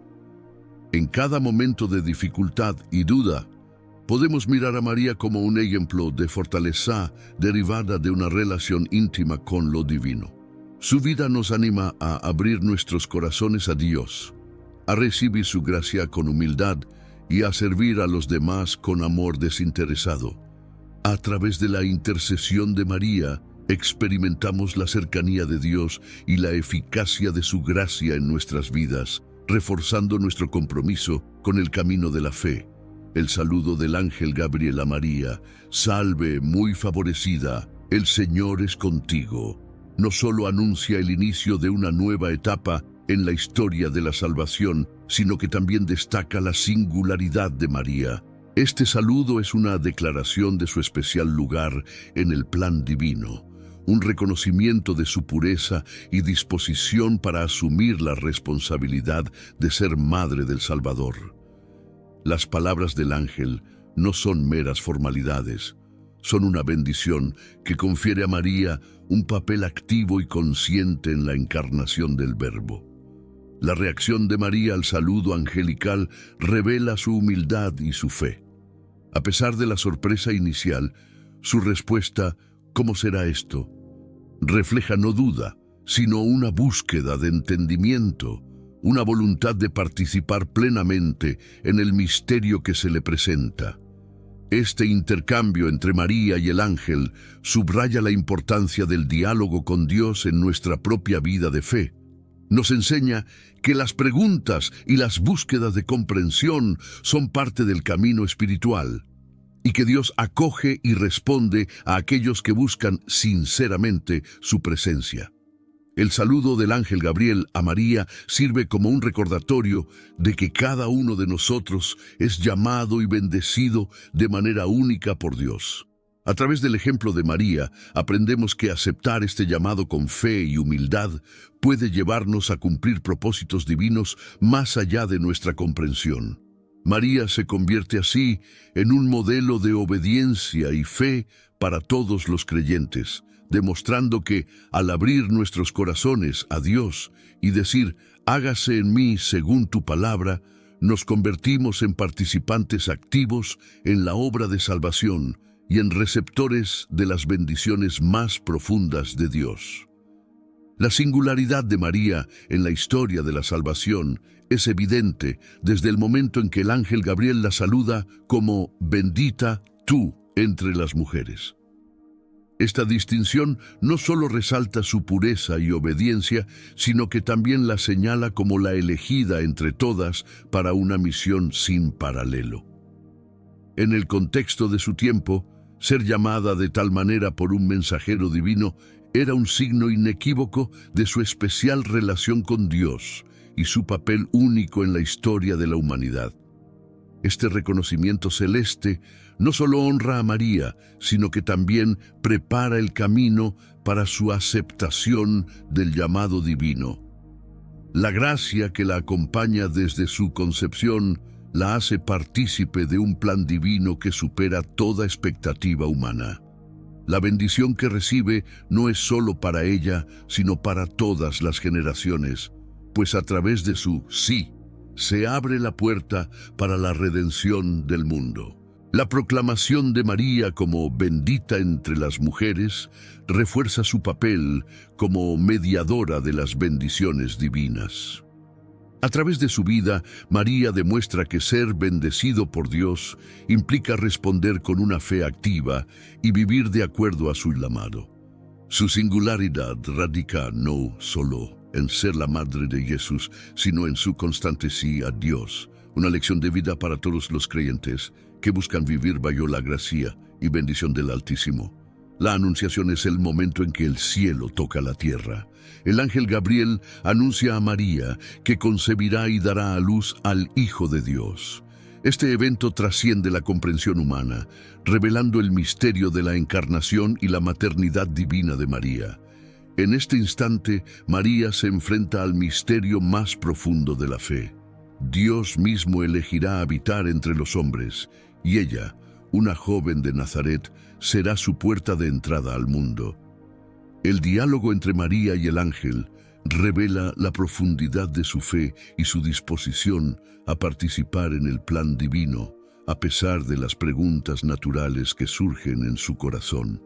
En cada momento de dificultad y duda, podemos mirar a María como un ejemplo de fortaleza derivada de una relación íntima con lo divino. Su vida nos anima a abrir nuestros corazones a Dios, a recibir su gracia con humildad y a servir a los demás con amor desinteresado. A través de la intercesión de María, experimentamos la cercanía de Dios y la eficacia de su gracia en nuestras vidas, reforzando nuestro compromiso con el camino de la fe. El saludo del ángel Gabriel a María: salve, muy favorecida, el Señor es contigo, no solo anuncia el inicio de una nueva etapa en la historia de la salvación, sino que también destaca la singularidad de María. Este saludo es una declaración de su especial lugar en el plan divino, un reconocimiento de su pureza y disposición para asumir la responsabilidad de ser madre del Salvador. Las palabras del ángel no son meras formalidades, son una bendición que confiere a María un papel activo y consciente en la encarnación del Verbo. La reacción de María al saludo angelical revela su humildad y su fe. A pesar de la sorpresa inicial, su respuesta, ¿cómo será esto?, refleja no duda, sino una búsqueda de entendimiento, una voluntad de participar plenamente en el misterio que se le presenta. Este intercambio entre María y el ángel subraya la importancia del diálogo con Dios en nuestra propia vida de fe. Nos enseña que las preguntas y las búsquedas de comprensión son parte del camino espiritual, y que Dios acoge y responde a aquellos que buscan sinceramente su presencia. El saludo del ángel Gabriel a María sirve como un recordatorio de que cada uno de nosotros es llamado y bendecido de manera única por Dios. A través del ejemplo de María, aprendemos que aceptar este llamado con fe y humildad puede llevarnos a cumplir propósitos divinos más allá de nuestra comprensión. María se convierte así en un modelo de obediencia y fe para todos los creyentes, demostrando que, al abrir nuestros corazones a Dios y decir, hágase en mí según tu palabra, nos convertimos en participantes activos en la obra de salvación y en receptores de las bendiciones más profundas de Dios. La singularidad de María en la historia de la salvación es evidente desde el momento en que el ángel Gabriel la saluda como bendita tú entre las mujeres. Esta distinción no solo resalta su pureza y obediencia, sino que también la señala como la elegida entre todas para una misión sin paralelo. En el contexto de su tiempo, ser llamada de tal manera por un mensajero divino era un signo inequívoco de su especial relación con Dios y su papel único en la historia de la humanidad. Este reconocimiento celeste no solo honra a María, sino que también prepara el camino para su aceptación del llamado divino. La gracia que la acompaña desde su concepción la hace partícipe de un plan divino que supera toda expectativa humana. La bendición que recibe no es solo para ella, sino para todas las generaciones, pues a través de su sí, se abre la puerta para la redención del mundo. La proclamación de María como bendita entre las mujeres refuerza su papel como mediadora de las bendiciones divinas. A través de su vida, María demuestra que ser bendecido por Dios implica responder con una fe activa y vivir de acuerdo a su llamado. Su singularidad radica no solo en ser la madre de Jesús, sino en su constante sí a Dios, una lección de vida para todos los creyentes que buscan vivir bajo la gracia y bendición del Altísimo. La anunciación es el momento en que el cielo toca la tierra. El ángel Gabriel anuncia a María que concebirá y dará a luz al Hijo de Dios. Este evento trasciende la comprensión humana, revelando el misterio de la encarnación y la maternidad divina de María. En este instante, María se enfrenta al misterio más profundo de la fe. Dios mismo elegirá habitar entre los hombres, y ella, una joven de Nazaret, será su puerta de entrada al mundo. El diálogo entre María y el ángel revela la profundidad de su fe y su disposición a participar en el plan divino, a pesar de las preguntas naturales que surgen en su corazón.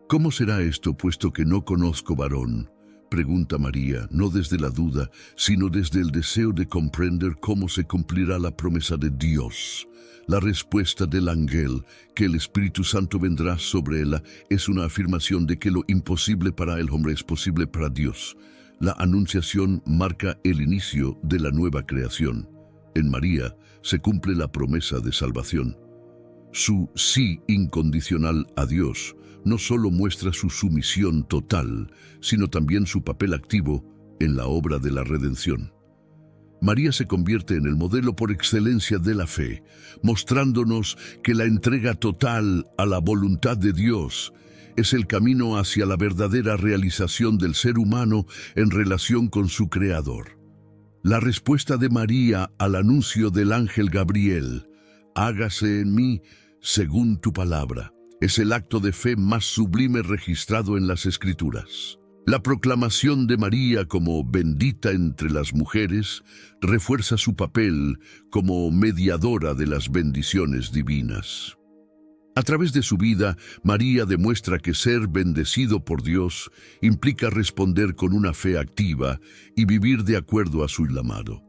¿Cómo será esto, puesto que no conozco varón?, pregunta María, no desde la duda, sino desde el deseo de comprender cómo se cumplirá la promesa de Dios. La respuesta del ángel, que el Espíritu Santo vendrá sobre ella, es una afirmación de que lo imposible para el hombre es posible para Dios. La anunciación marca el inicio de la nueva creación. En María se cumple la promesa de salvación. Su sí incondicional a Dios no solo muestra su sumisión total, sino también su papel activo en la obra de la redención. María se convierte en el modelo por excelencia de la fe, mostrándonos que la entrega total a la voluntad de Dios es el camino hacia la verdadera realización del ser humano en relación con su Creador. La respuesta de María al anuncio del ángel Gabriel, hágase en mí según tu palabra, es el acto de fe más sublime registrado en las Escrituras. La proclamación de María como bendita entre las mujeres refuerza su papel como mediadora de las bendiciones divinas. A través de su vida, María demuestra que ser bendecido por Dios implica responder con una fe activa y vivir de acuerdo a su llamado.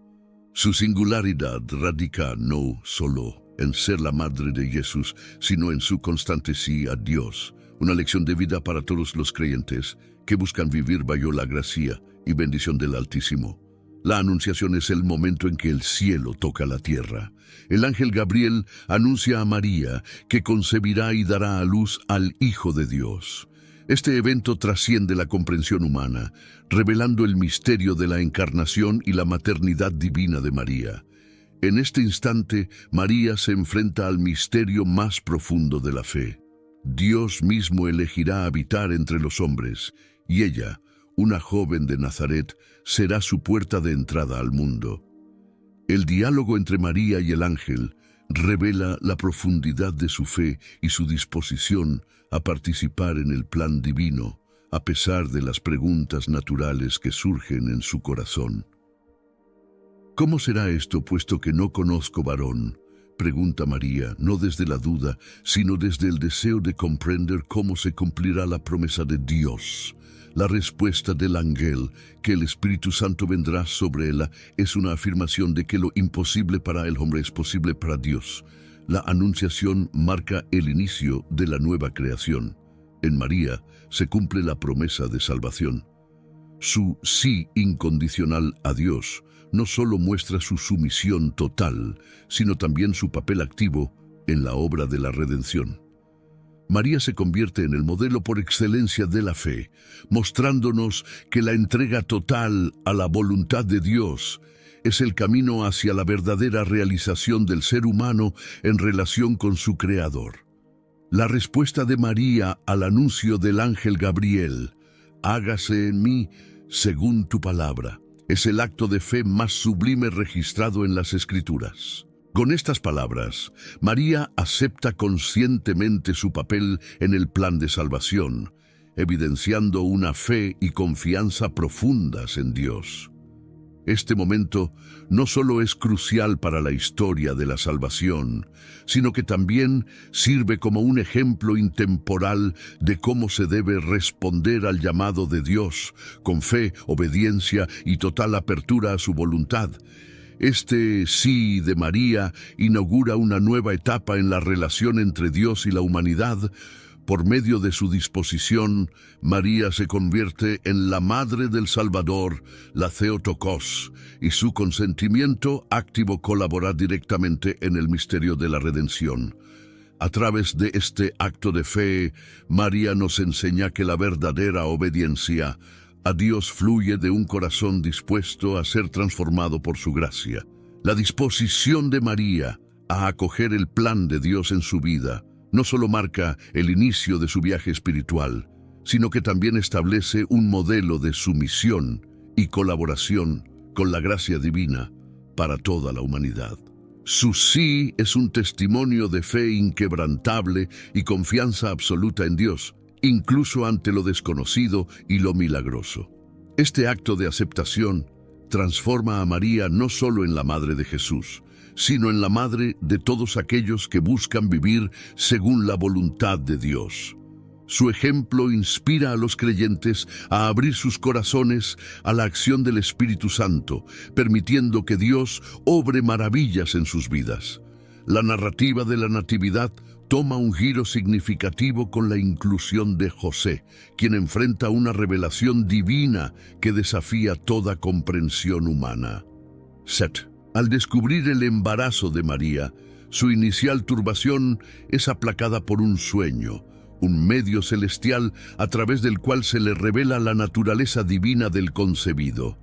Su singularidad radica no solo en ser la madre de Jesús, sino en su constante sí a Dios, una lección de vida para todos los creyentes que buscan vivir bajo la gracia y bendición del Altísimo. La anunciación es el momento en que el cielo toca la tierra. El ángel Gabriel anuncia a María que concebirá y dará a luz al Hijo de Dios. Este evento trasciende la comprensión humana, revelando el misterio de la encarnación y la maternidad divina de María. En este instante, María se enfrenta al misterio más profundo de la fe. Dios mismo elegirá habitar entre los hombres, y ella, una joven de Nazaret, será su puerta de entrada al mundo. El diálogo entre María y el ángel revela la profundidad de su fe y su disposición a participar en el plan divino, a pesar de las preguntas naturales que surgen en su corazón. ¿Cómo será esto, puesto que no conozco varón?, pregunta María, no desde la duda, sino desde el deseo de comprender cómo se cumplirá la promesa de Dios. La respuesta del ángel, que el Espíritu Santo vendrá sobre ella, es una afirmación de que lo imposible para el hombre es posible para Dios. La anunciación marca el inicio de la nueva creación. En María se cumple la promesa de salvación. Su sí incondicional a Dios no solo muestra su sumisión total, sino también su papel activo en la obra de la redención. María se convierte en el modelo por excelencia de la fe, mostrándonos que la entrega total a la voluntad de Dios es el camino hacia la verdadera realización del ser humano en relación con su Creador. La respuesta de María al anuncio del ángel Gabriel, hágase en mí según tu palabra, es el acto de fe más sublime registrado en las Escrituras. Con estas palabras, María acepta conscientemente su papel en el plan de salvación, evidenciando una fe y confianza profundas en Dios. Este momento no solo es crucial para la historia de la salvación, sino que también sirve como un ejemplo intemporal de cómo se debe responder al llamado de Dios, con fe, obediencia y total apertura a su voluntad. Este sí de María inaugura una nueva etapa en la relación entre Dios y la humanidad. Por medio de su disposición, María se convierte en la Madre del Salvador, la Theotokos, y su consentimiento activo colabora directamente en el misterio de la redención. A través de este acto de fe, María nos enseña que la verdadera obediencia a Dios fluye de un corazón dispuesto a ser transformado por su gracia. La disposición de María a acoger el plan de Dios en su vida no solo marca el inicio de su viaje espiritual, sino que también establece un modelo de sumisión y colaboración con la gracia divina para toda la humanidad. Su sí es un testimonio de fe inquebrantable y confianza absoluta en Dios, incluso ante lo desconocido y lo milagroso. Este acto de aceptación transforma a María no solo en la Madre de Jesús, sino en la Madre de todos aquellos que buscan vivir según la voluntad de Dios. Su ejemplo inspira a los creyentes a abrir sus corazones a la acción del Espíritu Santo, permitiendo que Dios obre maravillas en sus vidas. La narrativa de la Natividad toma un giro significativo con la inclusión de José, quien enfrenta una revelación divina que desafía toda comprensión humana. Set. Al descubrir el embarazo de María, su inicial turbación es aplacada por un sueño, un medio celestial a través del cual se le revela la naturaleza divina del concebido.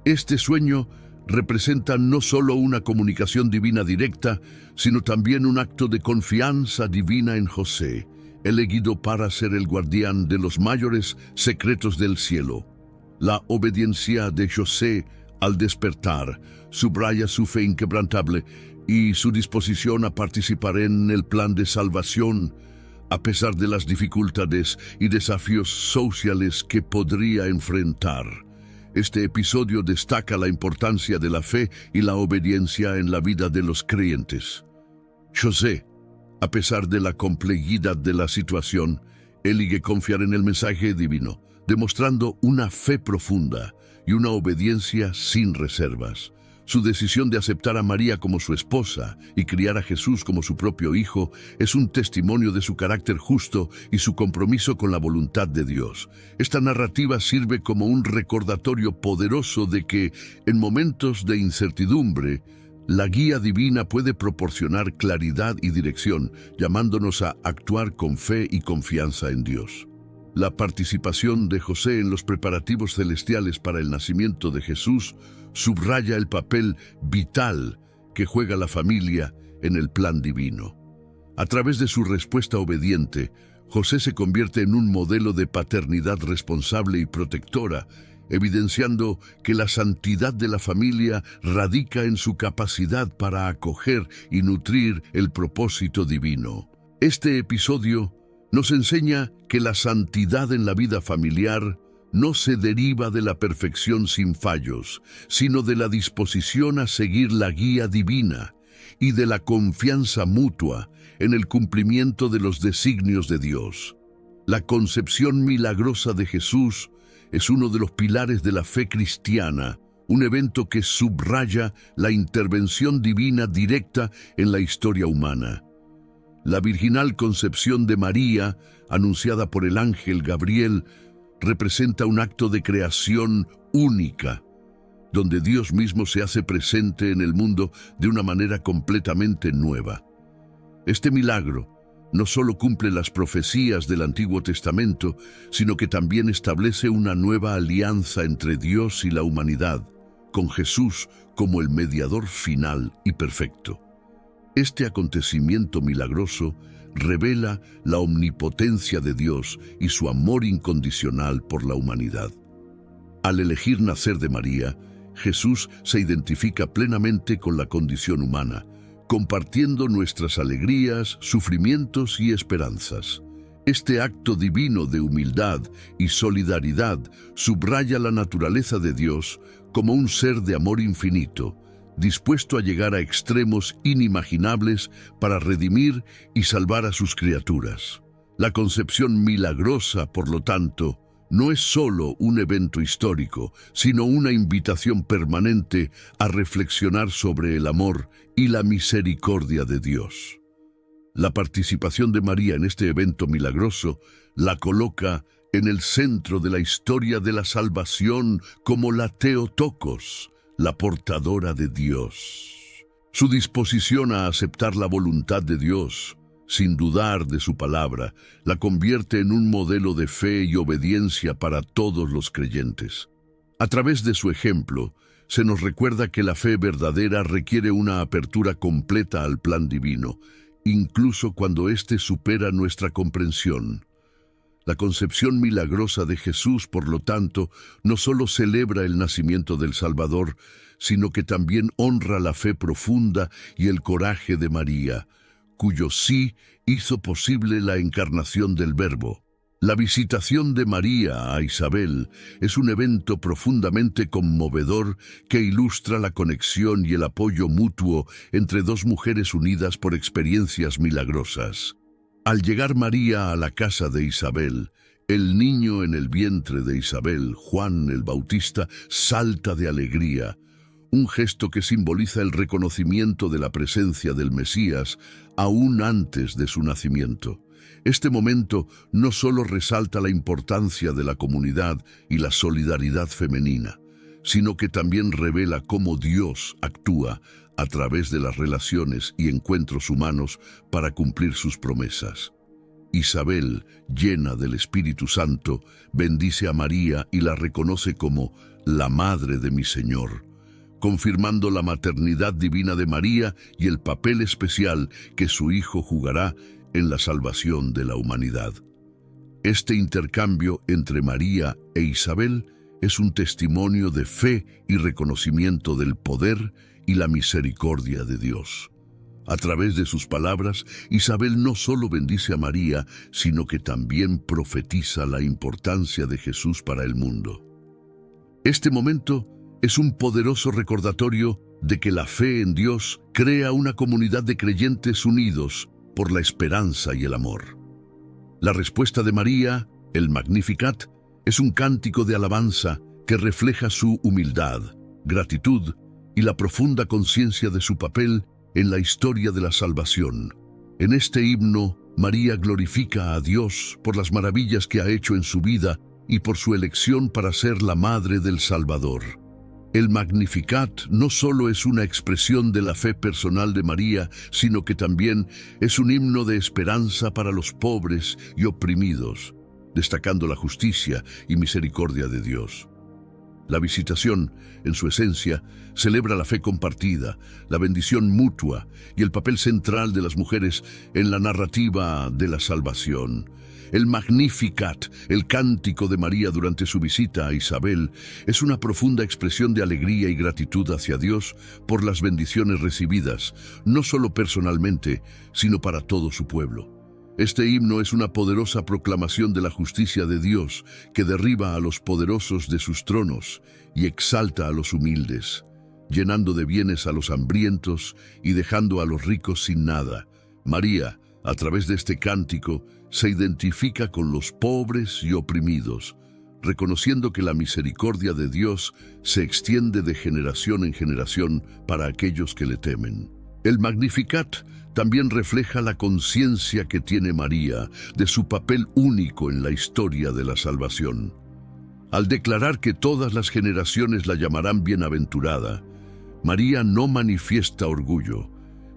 Este sueño representa no solo una comunicación divina directa, sino también un acto de confianza divina en José, elegido para ser el guardián de los mayores secretos del cielo. La obediencia de José al despertar subraya su fe inquebrantable y su disposición a participar en el plan de salvación, a pesar de las dificultades y desafíos sociales que podría enfrentar. Este episodio destaca la importancia de la fe y la obediencia en la vida de los creyentes. José, a pesar de la complejidad de la situación, elige confiar en el mensaje divino, demostrando una fe profunda y una obediencia sin reservas. Su decisión de aceptar a María como su esposa y criar a Jesús como su propio hijo es un testimonio de su carácter justo y su compromiso con la voluntad de Dios. Esta narrativa sirve como un recordatorio poderoso de que, en momentos de incertidumbre, la guía divina puede proporcionar claridad y dirección, llamándonos a actuar con fe y confianza en Dios. La participación de José en los preparativos celestiales para el nacimiento de Jesús subraya el papel vital que juega la familia en el plan divino. A través de su respuesta obediente, José se convierte en un modelo de paternidad responsable y protectora, evidenciando que la santidad de la familia radica en su capacidad para acoger y nutrir el propósito divino. Este episodio nos enseña que la santidad en la vida familiar no se deriva de la perfección sin fallos, sino de la disposición a seguir la guía divina y de la confianza mutua en el cumplimiento de los designios de Dios. La concepción milagrosa de Jesús es uno de los pilares de la fe cristiana, un evento que subraya la intervención divina directa en la historia humana. La virginal concepción de María, anunciada por el ángel Gabriel, representa un acto de creación única, donde Dios mismo se hace presente en el mundo de una manera completamente nueva. Este milagro no solo cumple las profecías del Antiguo Testamento, sino que también establece una nueva alianza entre Dios y la humanidad, con Jesús como el mediador final y perfecto. Este acontecimiento milagroso revela la omnipotencia de Dios y su amor incondicional por la humanidad. Al elegir nacer de María, Jesús se identifica plenamente con la condición humana, compartiendo nuestras alegrías, sufrimientos y esperanzas. Este acto divino de humildad y solidaridad subraya la naturaleza de Dios como un ser de amor infinito, dispuesto a llegar a extremos inimaginables para redimir y salvar a sus criaturas. La concepción milagrosa, por lo tanto, no es solo un evento histórico, sino una invitación permanente a reflexionar sobre el amor y la misericordia de Dios. La participación de María en este evento milagroso la coloca en el centro de la historia de la salvación como la Theotokos, la portadora de Dios. Su disposición a aceptar la voluntad de Dios, sin dudar de su palabra, la convierte en un modelo de fe y obediencia para todos los creyentes. A través de su ejemplo, se nos recuerda que la fe verdadera requiere una apertura completa al plan divino, incluso cuando éste supera nuestra comprensión. La concepción milagrosa de Jesús, por lo tanto, no solo celebra el nacimiento del Salvador, sino que también honra la fe profunda y el coraje de María, cuyo sí hizo posible la encarnación del Verbo. La visitación de María a Isabel es un evento profundamente conmovedor que ilustra la conexión y el apoyo mutuo entre dos mujeres unidas por experiencias milagrosas. Al llegar María a la casa de Isabel, el niño en el vientre de Isabel, Juan el Bautista, salta de alegría, un gesto que simboliza el reconocimiento de la presencia del Mesías aún antes de su nacimiento. Este momento no solo resalta la importancia de la comunidad y la solidaridad femenina, sino que también revela cómo Dios actúa a través de las relaciones y encuentros humanos para cumplir sus promesas. Isabel, llena del Espíritu Santo, bendice a María y la reconoce como la Madre de mi Señor, confirmando la maternidad divina de María y el papel especial que su Hijo jugará en la salvación de la humanidad. Este intercambio entre María e Isabel es un testimonio de fe y reconocimiento del poder y la misericordia de Dios. A través de sus palabras, Isabel no solo bendice a María, sino que también profetiza la importancia de Jesús para el mundo. Este momento es un poderoso recordatorio de que la fe en Dios crea una comunidad de creyentes unidos por la esperanza y el amor. La respuesta de María, el Magnificat, es un cántico de alabanza que refleja su humildad, gratitud y la profunda conciencia de su papel en la historia de la salvación. En este himno, María glorifica a Dios por las maravillas que ha hecho en su vida y por su elección para ser la madre del Salvador. El Magnificat no solo es una expresión de la fe personal de María, sino que también es un himno de esperanza para los pobres y oprimidos, destacando la justicia y misericordia de Dios. La visitación, en su esencia, celebra la fe compartida, la bendición mutua y el papel central de las mujeres en la narrativa de la salvación. El Magnificat, el cántico de María durante su visita a Isabel, es una profunda expresión de alegría y gratitud hacia Dios por las bendiciones recibidas, no solo personalmente, sino para todo su pueblo. Este himno es una poderosa proclamación de la justicia de Dios que derriba a los poderosos de sus tronos y exalta a los humildes, llenando de bienes a los hambrientos y dejando a los ricos sin nada. María, a través de este cántico, se identifica con los pobres y oprimidos, reconociendo que la misericordia de Dios se extiende de generación en generación para aquellos que le temen. El Magnificat también refleja la conciencia que tiene María de su papel único en la historia de la salvación. Al declarar que todas las generaciones la llamarán bienaventurada, María no manifiesta orgullo,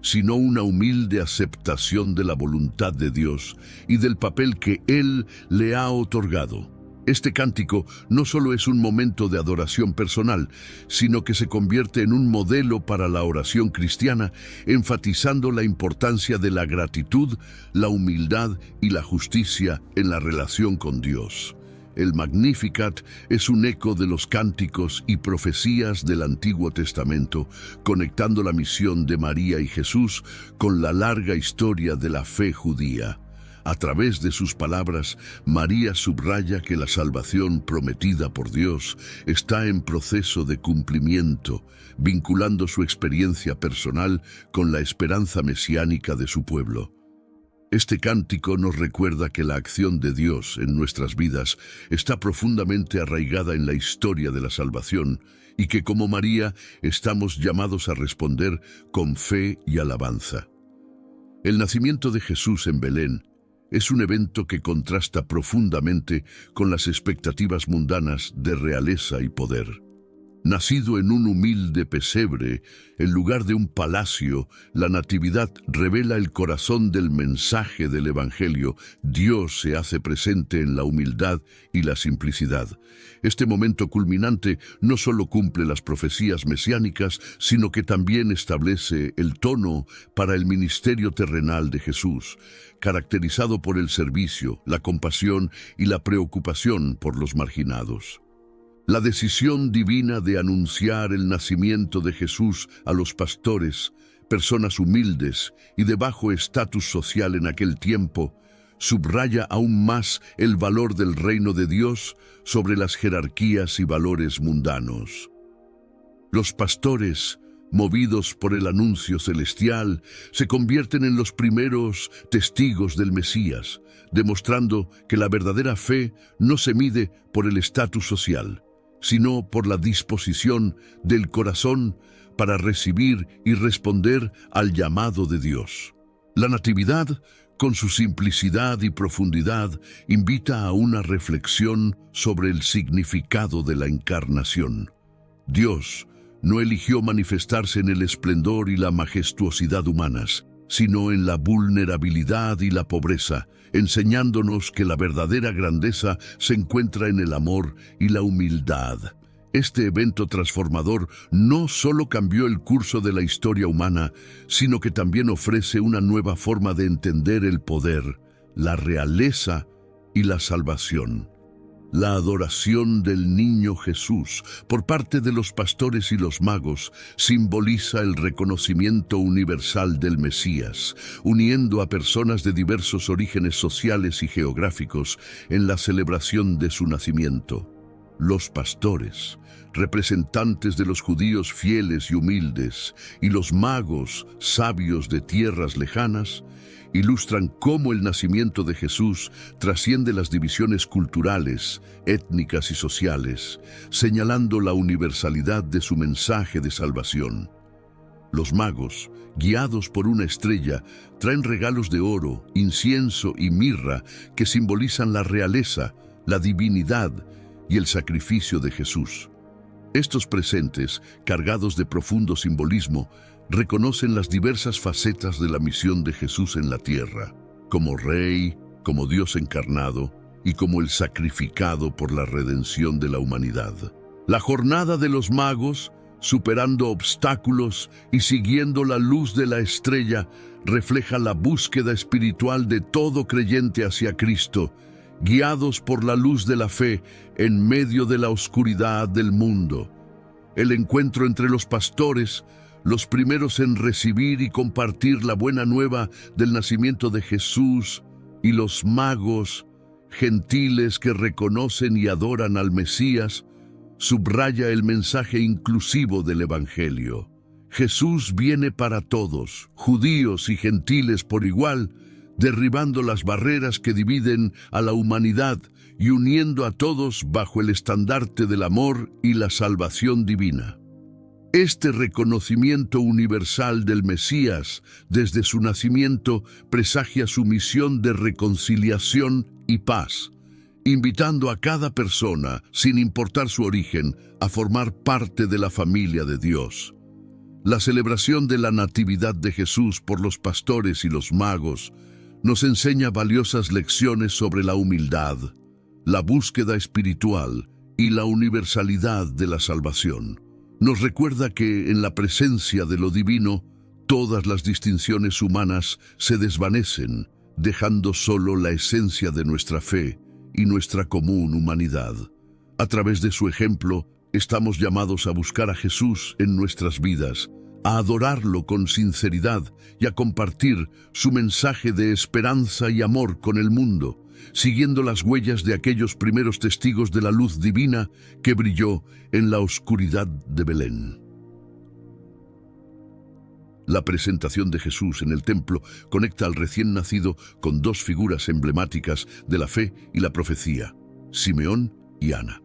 sino una humilde aceptación de la voluntad de Dios y del papel que Él le ha otorgado. Este cántico no solo es un momento de adoración personal, sino que se convierte en un modelo para la oración cristiana, enfatizando la importancia de la gratitud, la humildad y la justicia en la relación con Dios. El Magnificat es un eco de los cánticos y profecías del Antiguo Testamento, conectando la misión de María y Jesús con la larga historia de la fe judía. A través de sus palabras, María subraya que la salvación prometida por Dios está en proceso de cumplimiento, vinculando su experiencia personal con la esperanza mesiánica de su pueblo. Este cántico nos recuerda que la acción de Dios en nuestras vidas está profundamente arraigada en la historia de la salvación y que como María estamos llamados a responder con fe y alabanza. El nacimiento de Jesús en Belén es un evento que contrasta profundamente con las expectativas mundanas de realeza y poder. Nacido en un humilde pesebre, en lugar de un palacio, la Natividad revela el corazón del mensaje del Evangelio. Dios se hace presente en la humildad y la simplicidad. Este momento culminante no solo cumple las profecías mesiánicas, sino que también establece el tono para el ministerio terrenal de Jesús, caracterizado por el servicio, la compasión y la preocupación por los marginados. La decisión divina de anunciar el nacimiento de Jesús a los pastores, personas humildes y de bajo estatus social en aquel tiempo, subraya aún más el valor del reino de Dios sobre las jerarquías y valores mundanos. Los pastores, movidos por el anuncio celestial, se convierten en los primeros testigos del Mesías, demostrando que la verdadera fe no se mide por el estatus social, sino por la disposición del corazón para recibir y responder al llamado de Dios. La Natividad, con su simplicidad y profundidad, invita a una reflexión sobre el significado de la encarnación. Dios no eligió manifestarse en el esplendor y la majestuosidad humanas, sino en la vulnerabilidad y la pobreza, enseñándonos que la verdadera grandeza se encuentra en el amor y la humildad. Este evento transformador no solo cambió el curso de la historia humana, sino que también ofrece una nueva forma de entender el poder, la realeza y la salvación. La adoración del niño Jesús por parte de los pastores y los magos simboliza el reconocimiento universal del Mesías, uniendo a personas de diversos orígenes sociales y geográficos en la celebración de su nacimiento. Los pastores, representantes de los judíos fieles y humildes, y los magos, sabios de tierras lejanas, ilustran cómo el nacimiento de Jesús trasciende las divisiones culturales, étnicas y sociales, señalando la universalidad de su mensaje de salvación. Los magos, guiados por una estrella, traen regalos de oro, incienso y mirra que simbolizan la realeza, la divinidad y el sacrificio de Jesús. Estos presentes, cargados de profundo simbolismo, reconocen las diversas facetas de la misión de Jesús en la tierra, como Rey, como Dios encarnado y como el sacrificado por la redención de la humanidad. La jornada de los magos, superando obstáculos y siguiendo la luz de la estrella, refleja la búsqueda espiritual de todo creyente hacia Cristo, guiados por la luz de la fe en medio de la oscuridad del mundo. El encuentro entre los pastores, los primeros en recibir y compartir la buena nueva del nacimiento de Jesús, y los magos, gentiles que reconocen y adoran al Mesías, subraya el mensaje inclusivo del Evangelio. Jesús viene para todos, judíos y gentiles por igual, derribando las barreras que dividen a la humanidad y uniendo a todos bajo el estandarte del amor y la salvación divina. Este reconocimiento universal del Mesías desde su nacimiento presagia su misión de reconciliación y paz, invitando a cada persona, sin importar su origen, a formar parte de la familia de Dios. La celebración de la Natividad de Jesús por los pastores y los magos nos enseña valiosas lecciones sobre la humildad, la búsqueda espiritual y la universalidad de la salvación. Nos recuerda que en la presencia de lo divino, todas las distinciones humanas se desvanecen, dejando solo la esencia de nuestra fe y nuestra común humanidad. A través de su ejemplo, estamos llamados a buscar a Jesús en nuestras vidas, a adorarlo con sinceridad y a compartir su mensaje de esperanza y amor con el mundo, siguiendo las huellas de aquellos primeros testigos de la luz divina que brilló en la oscuridad de Belén. La presentación de Jesús en el templo conecta al recién nacido con dos figuras emblemáticas de la fe y la profecía, Simeón y Ana.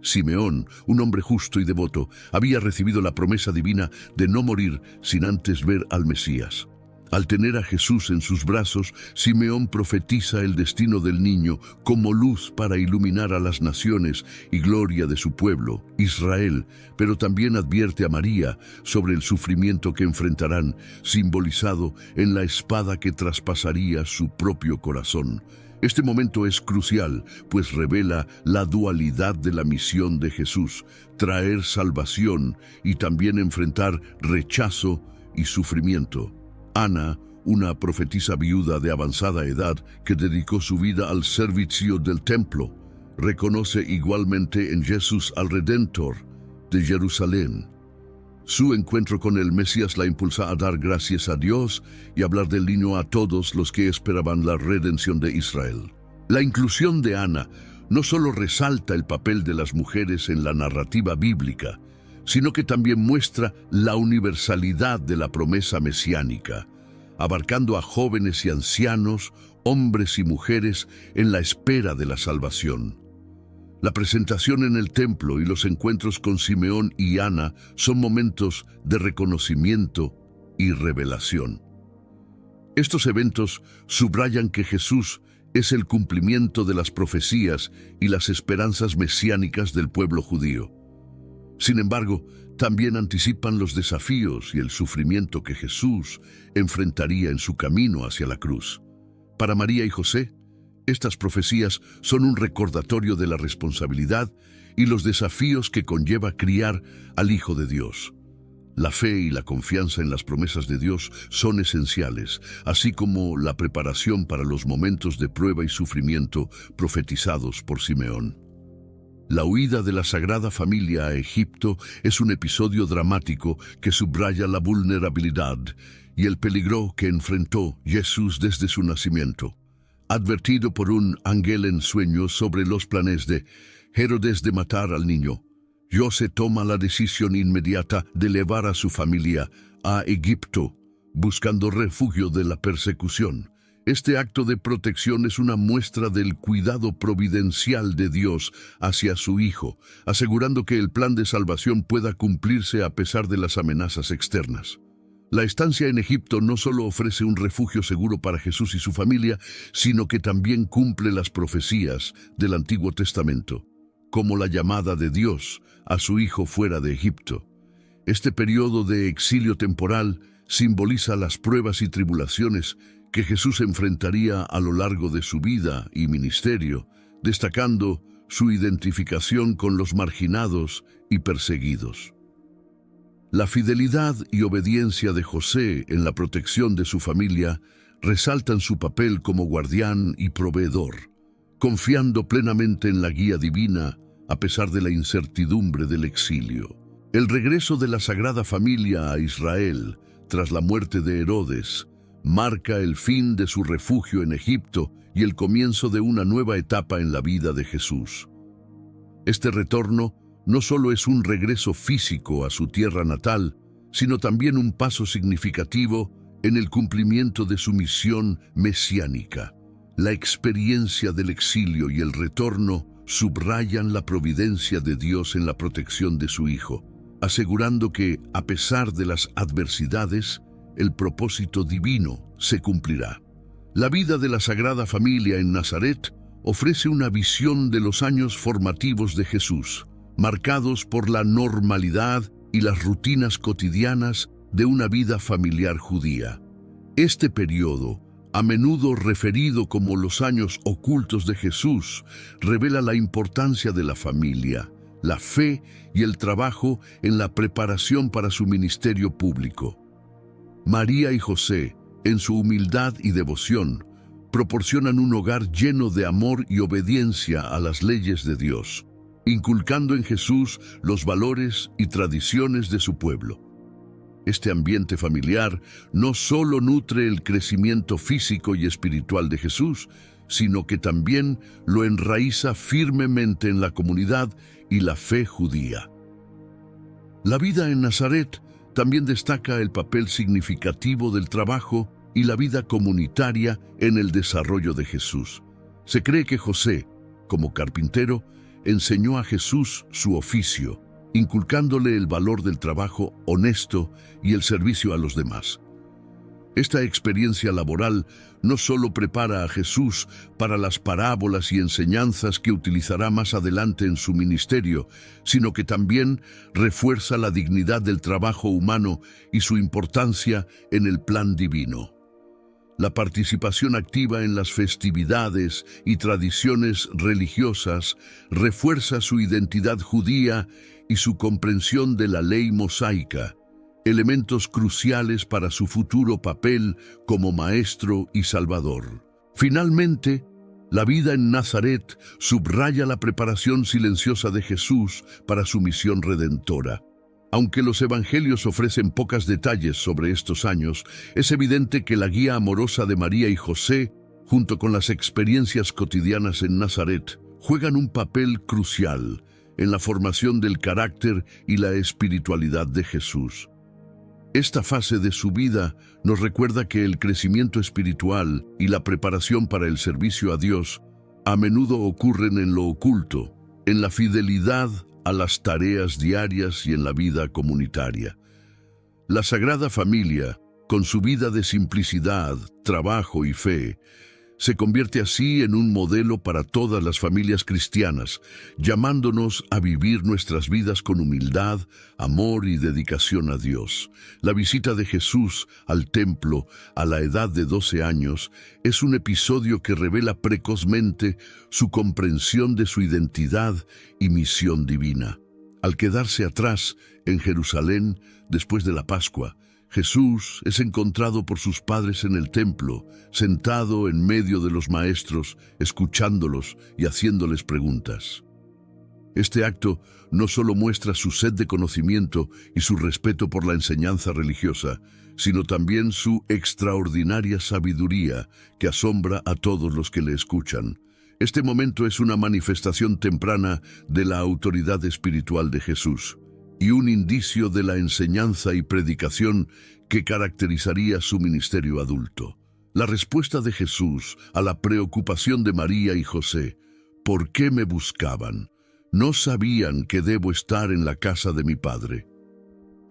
Simeón, un hombre justo y devoto, había recibido la promesa divina de no morir sin antes ver al Mesías. Al tener a Jesús en sus brazos, Simeón profetiza el destino del niño como luz para iluminar a las naciones y gloria de su pueblo, Israel, pero también advierte a María sobre el sufrimiento que enfrentarán, simbolizado en la espada que traspasaría su propio corazón. Este momento es crucial, pues revela la dualidad de la misión de Jesús, traer salvación y también enfrentar rechazo y sufrimiento. Ana, una profetisa viuda de avanzada edad que dedicó su vida al servicio del templo, reconoce igualmente en Jesús al Redentor de Jerusalén. Su encuentro con el Mesías la impulsa a dar gracias a Dios y hablar del niño a todos los que esperaban la redención de Israel. La inclusión de Ana no solo resalta el papel de las mujeres en la narrativa bíblica, sino que también muestra la universalidad de la promesa mesiánica, abarcando a jóvenes y ancianos, hombres y mujeres en la espera de la salvación. La presentación en el templo y los encuentros con Simeón y Ana son momentos de reconocimiento y revelación. Estos eventos subrayan que Jesús es el cumplimiento de las profecías y las esperanzas mesiánicas del pueblo judío. Sin embargo, también anticipan los desafíos y el sufrimiento que Jesús enfrentaría en su camino hacia la cruz. Para María y José, estas profecías son un recordatorio de la responsabilidad y los desafíos que conlleva criar al Hijo de Dios. La fe y la confianza en las promesas de Dios son esenciales, así como la preparación para los momentos de prueba y sufrimiento profetizados por Simeón. La huida de la Sagrada Familia a Egipto es un episodio dramático que subraya la vulnerabilidad y el peligro que enfrentó Jesús desde su nacimiento. Advertido por un ángel en sueño sobre los planes de Herodes de matar al niño, José toma la decisión inmediata de llevar a su familia a Egipto, buscando refugio de la persecución. Este acto de protección es una muestra del cuidado providencial de Dios hacia su Hijo, asegurando que el plan de salvación pueda cumplirse a pesar de las amenazas externas. La estancia en Egipto no solo ofrece un refugio seguro para Jesús y su familia, sino que también cumple las profecías del Antiguo Testamento, como la llamada de Dios a su Hijo fuera de Egipto. Este periodo de exilio temporal simboliza las pruebas y tribulaciones que Jesús enfrentaría a lo largo de su vida y ministerio, destacando su identificación con los marginados y perseguidos. La fidelidad y obediencia de José en la protección de su familia resaltan su papel como guardián y proveedor, confiando plenamente en la guía divina a pesar de la incertidumbre del exilio. El regreso de la Sagrada Familia a Israel tras la muerte de Herodes marca el fin de su refugio en Egipto y el comienzo de una nueva etapa en la vida de Jesús. Este retorno no solo es un regreso físico a su tierra natal, sino también un paso significativo en el cumplimiento de su misión mesiánica. La experiencia del exilio y el retorno subrayan la providencia de Dios en la protección de su Hijo, asegurando que, a pesar de las adversidades, el propósito divino se cumplirá. La vida de la Sagrada Familia en Nazaret ofrece una visión de los años formativos de Jesús, marcados por la normalidad y las rutinas cotidianas de una vida familiar judía. Este periodo, a menudo referido como los años ocultos de Jesús, revela la importancia de la familia, la fe y el trabajo en la preparación para su ministerio público. María y José, en su humildad y devoción, proporcionan un hogar lleno de amor y obediencia a las leyes de Dios, inculcando en Jesús los valores y tradiciones de su pueblo. Este ambiente familiar no solo nutre el crecimiento físico y espiritual de Jesús, sino que también lo enraiza firmemente en la comunidad y la fe judía. La vida en Nazaret también destaca el papel significativo del trabajo y la vida comunitaria en el desarrollo de Jesús. Se cree que José, como carpintero, enseñó a Jesús su oficio, inculcándole el valor del trabajo honesto y el servicio a los demás. Esta experiencia laboral no solo prepara a Jesús para las parábolas y enseñanzas que utilizará más adelante en su ministerio, sino que también refuerza la dignidad del trabajo humano y su importancia en el plan divino. La participación activa en las festividades y tradiciones religiosas refuerza su identidad judía y su comprensión de la ley mosaica, elementos cruciales para su futuro papel como maestro y salvador. Finalmente, la vida en Nazaret subraya la preparación silenciosa de Jesús para su misión redentora. Aunque los evangelios ofrecen pocos detalles sobre estos años, es evidente que la guía amorosa de María y José, junto con las experiencias cotidianas en Nazaret, juegan un papel crucial en la formación del carácter y la espiritualidad de Jesús. Esta fase de su vida nos recuerda que el crecimiento espiritual y la preparación para el servicio a Dios a menudo ocurren en lo oculto, en la fidelidad a las tareas diarias y en la vida comunitaria. La Sagrada Familia, con su vida de simplicidad, trabajo y fe, se convierte así en un modelo para todas las familias cristianas, llamándonos a vivir nuestras vidas con humildad, amor y dedicación a Dios. La visita de Jesús al templo a la edad de 12 años es un episodio que revela precozmente su comprensión de su identidad y misión divina. Al quedarse atrás en Jerusalén después de la Pascua, Jesús es encontrado por sus padres en el templo, sentado en medio de los maestros, escuchándolos y haciéndoles preguntas. Este acto no solo muestra su sed de conocimiento y su respeto por la enseñanza religiosa, sino también su extraordinaria sabiduría que asombra a todos los que le escuchan. Este momento es una manifestación temprana de la autoridad espiritual de Jesús y un indicio de la enseñanza y predicación que caracterizaría su ministerio adulto. La respuesta de Jesús a la preocupación de María y José: ¿por qué me buscaban? ¿No sabían que debo estar en la casa de mi Padre?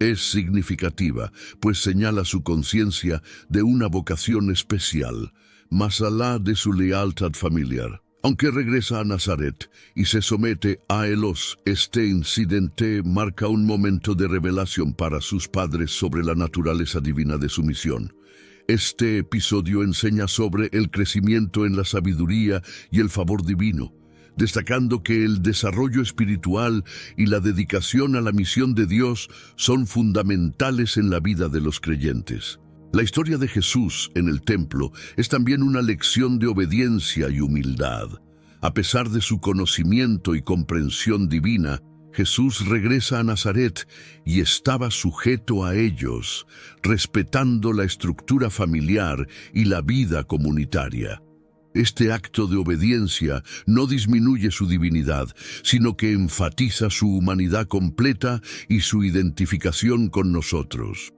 Es significativa, pues señala su conciencia de una vocación especial, más allá de su lealtad familiar. Aunque regresa a Nazaret y se somete a Elos, este incidente marca un momento de revelación para sus padres sobre la naturaleza divina de su misión. Este episodio enseña sobre el crecimiento en la sabiduría y el favor divino, destacando que el desarrollo espiritual y la dedicación a la misión de Dios son fundamentales en la vida de los creyentes. La historia de Jesús en el templo es también una lección de obediencia y humildad. A pesar de su conocimiento y comprensión divina, Jesús regresa a Nazaret y estaba sujeto a ellos, respetando la estructura familiar y la vida comunitaria. Este acto de obediencia no disminuye su divinidad, sino que enfatiza su humanidad completa y su identificación con nosotros.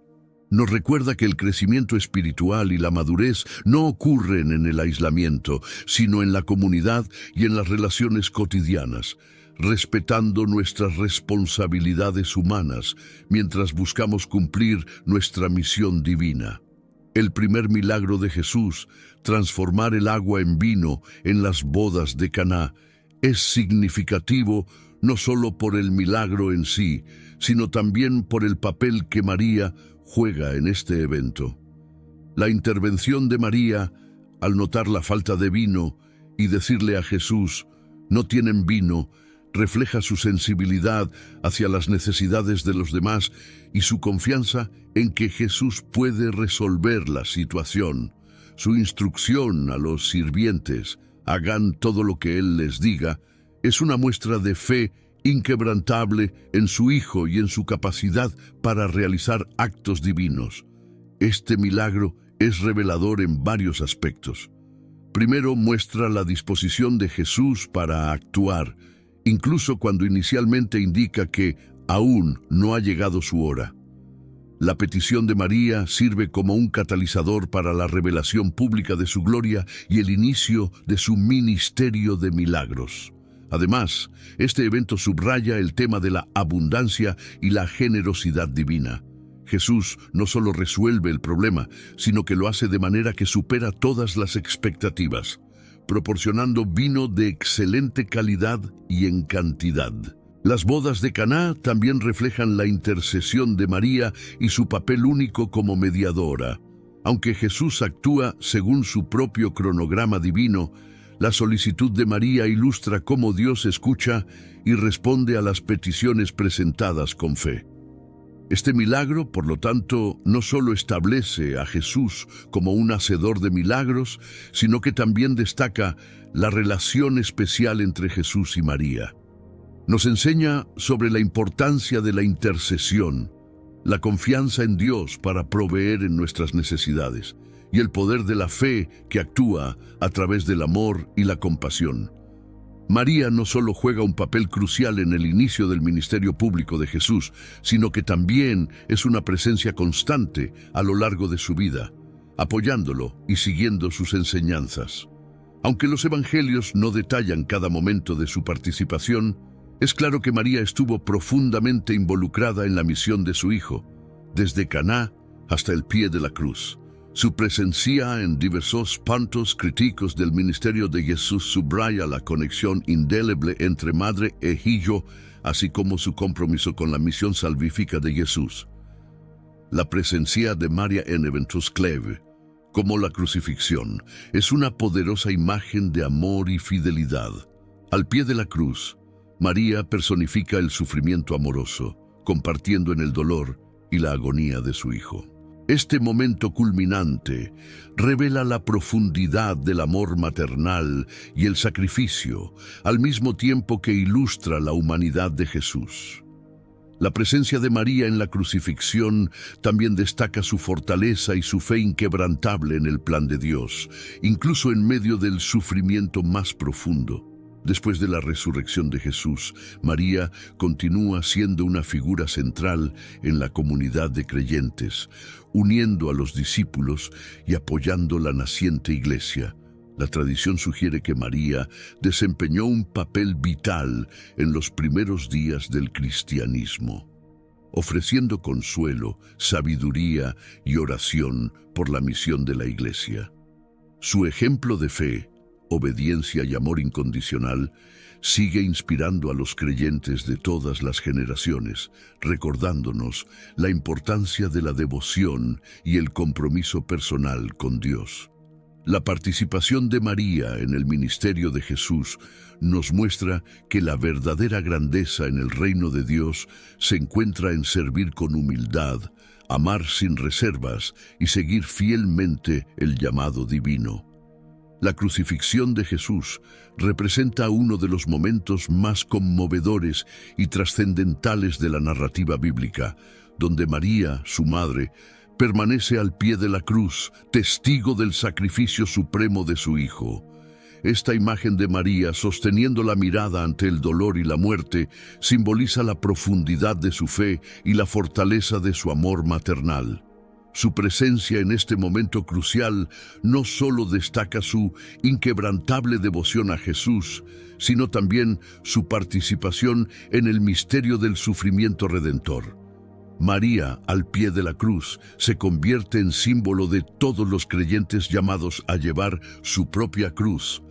Nos recuerda que el crecimiento espiritual y la madurez no ocurren en el aislamiento, sino en la comunidad y en las relaciones cotidianas, respetando nuestras responsabilidades humanas mientras buscamos cumplir nuestra misión divina. El primer milagro de Jesús, transformar el agua en vino en las bodas de Caná, es significativo no solo por el milagro en sí, sino también por el papel que María juega en este evento. La intervención de María, al notar la falta de vino y decirle a Jesús: «No tienen vino», refleja su sensibilidad hacia las necesidades de los demás y su confianza en que Jesús puede resolver la situación. Su instrucción a los sirvientes: «Hagan todo lo que Él les diga», es una muestra de fe inquebrantable en su Hijo y en su capacidad para realizar actos divinos. Este milagro es revelador en varios aspectos. Primero, muestra la disposición de Jesús para actuar, incluso cuando inicialmente indica que aún no ha llegado su hora. La petición de María sirve como un catalizador para la revelación pública de su gloria y el inicio de su ministerio de milagros. Además, este evento subraya el tema de la abundancia y la generosidad divina. Jesús no solo resuelve el problema, sino que lo hace de manera que supera todas las expectativas, proporcionando vino de excelente calidad y en cantidad. Las bodas de Caná también reflejan la intercesión de María y su papel único como mediadora. Aunque Jesús actúa según su propio cronograma divino, la solicitud de María ilustra cómo Dios escucha y responde a las peticiones presentadas con fe. Este milagro, por lo tanto, no solo establece a Jesús como un hacedor de milagros, sino que también destaca la relación especial entre Jesús y María. Nos enseña sobre la importancia de la intercesión, la confianza en Dios para proveer en nuestras necesidades y el poder de la fe que actúa a través del amor y la compasión. María no solo juega un papel crucial en el inicio del ministerio público de Jesús, sino que también es una presencia constante a lo largo de su vida, apoyándolo y siguiendo sus enseñanzas. Aunque los evangelios no detallan cada momento de su participación, es claro que María estuvo profundamente involucrada en la misión de su hijo, desde Caná hasta el pie de la cruz. Su presencia en diversos puntos críticos del ministerio de Jesús subraya la conexión indeleble entre madre e hijo, así como su compromiso con la misión salvífica de Jesús. La presencia de María en eventos clave, como la crucifixión, es una poderosa imagen de amor y fidelidad. Al pie de la cruz, María personifica el sufrimiento amoroso, compartiendo en el dolor y la agonía de su hijo. Este momento culminante revela la profundidad del amor maternal y el sacrificio, al mismo tiempo que ilustra la humanidad de Jesús. La presencia de María en la crucifixión también destaca su fortaleza y su fe inquebrantable en el plan de Dios, incluso en medio del sufrimiento más profundo. Después de la resurrección de Jesús, María continúa siendo una figura central en la comunidad de creyentes, uniendo a los discípulos y apoyando la naciente iglesia. La tradición sugiere que María desempeñó un papel vital en los primeros días del cristianismo, ofreciendo consuelo, sabiduría y oración por la misión de la iglesia. Su ejemplo de fe, obediencia y amor incondicional sigue inspirando a los creyentes de todas las generaciones, recordándonos la importancia de la devoción y el compromiso personal con Dios. La participación de María en el ministerio de Jesús nos muestra que la verdadera grandeza en el reino de Dios se encuentra en servir con humildad, amar sin reservas y seguir fielmente el llamado divino. La crucifixión de Jesús representa uno de los momentos más conmovedores y trascendentales de la narrativa bíblica, donde María, su madre, permanece al pie de la cruz, testigo del sacrificio supremo de su Hijo. Esta imagen de María sosteniendo la mirada ante el dolor y la muerte simboliza la profundidad de su fe y la fortaleza de su amor maternal. Su presencia en este momento crucial no solo destaca su inquebrantable devoción a Jesús, sino también su participación en el misterio del sufrimiento redentor. María, al pie de la cruz, se convierte en símbolo de todos los creyentes llamados a llevar su propia cruz,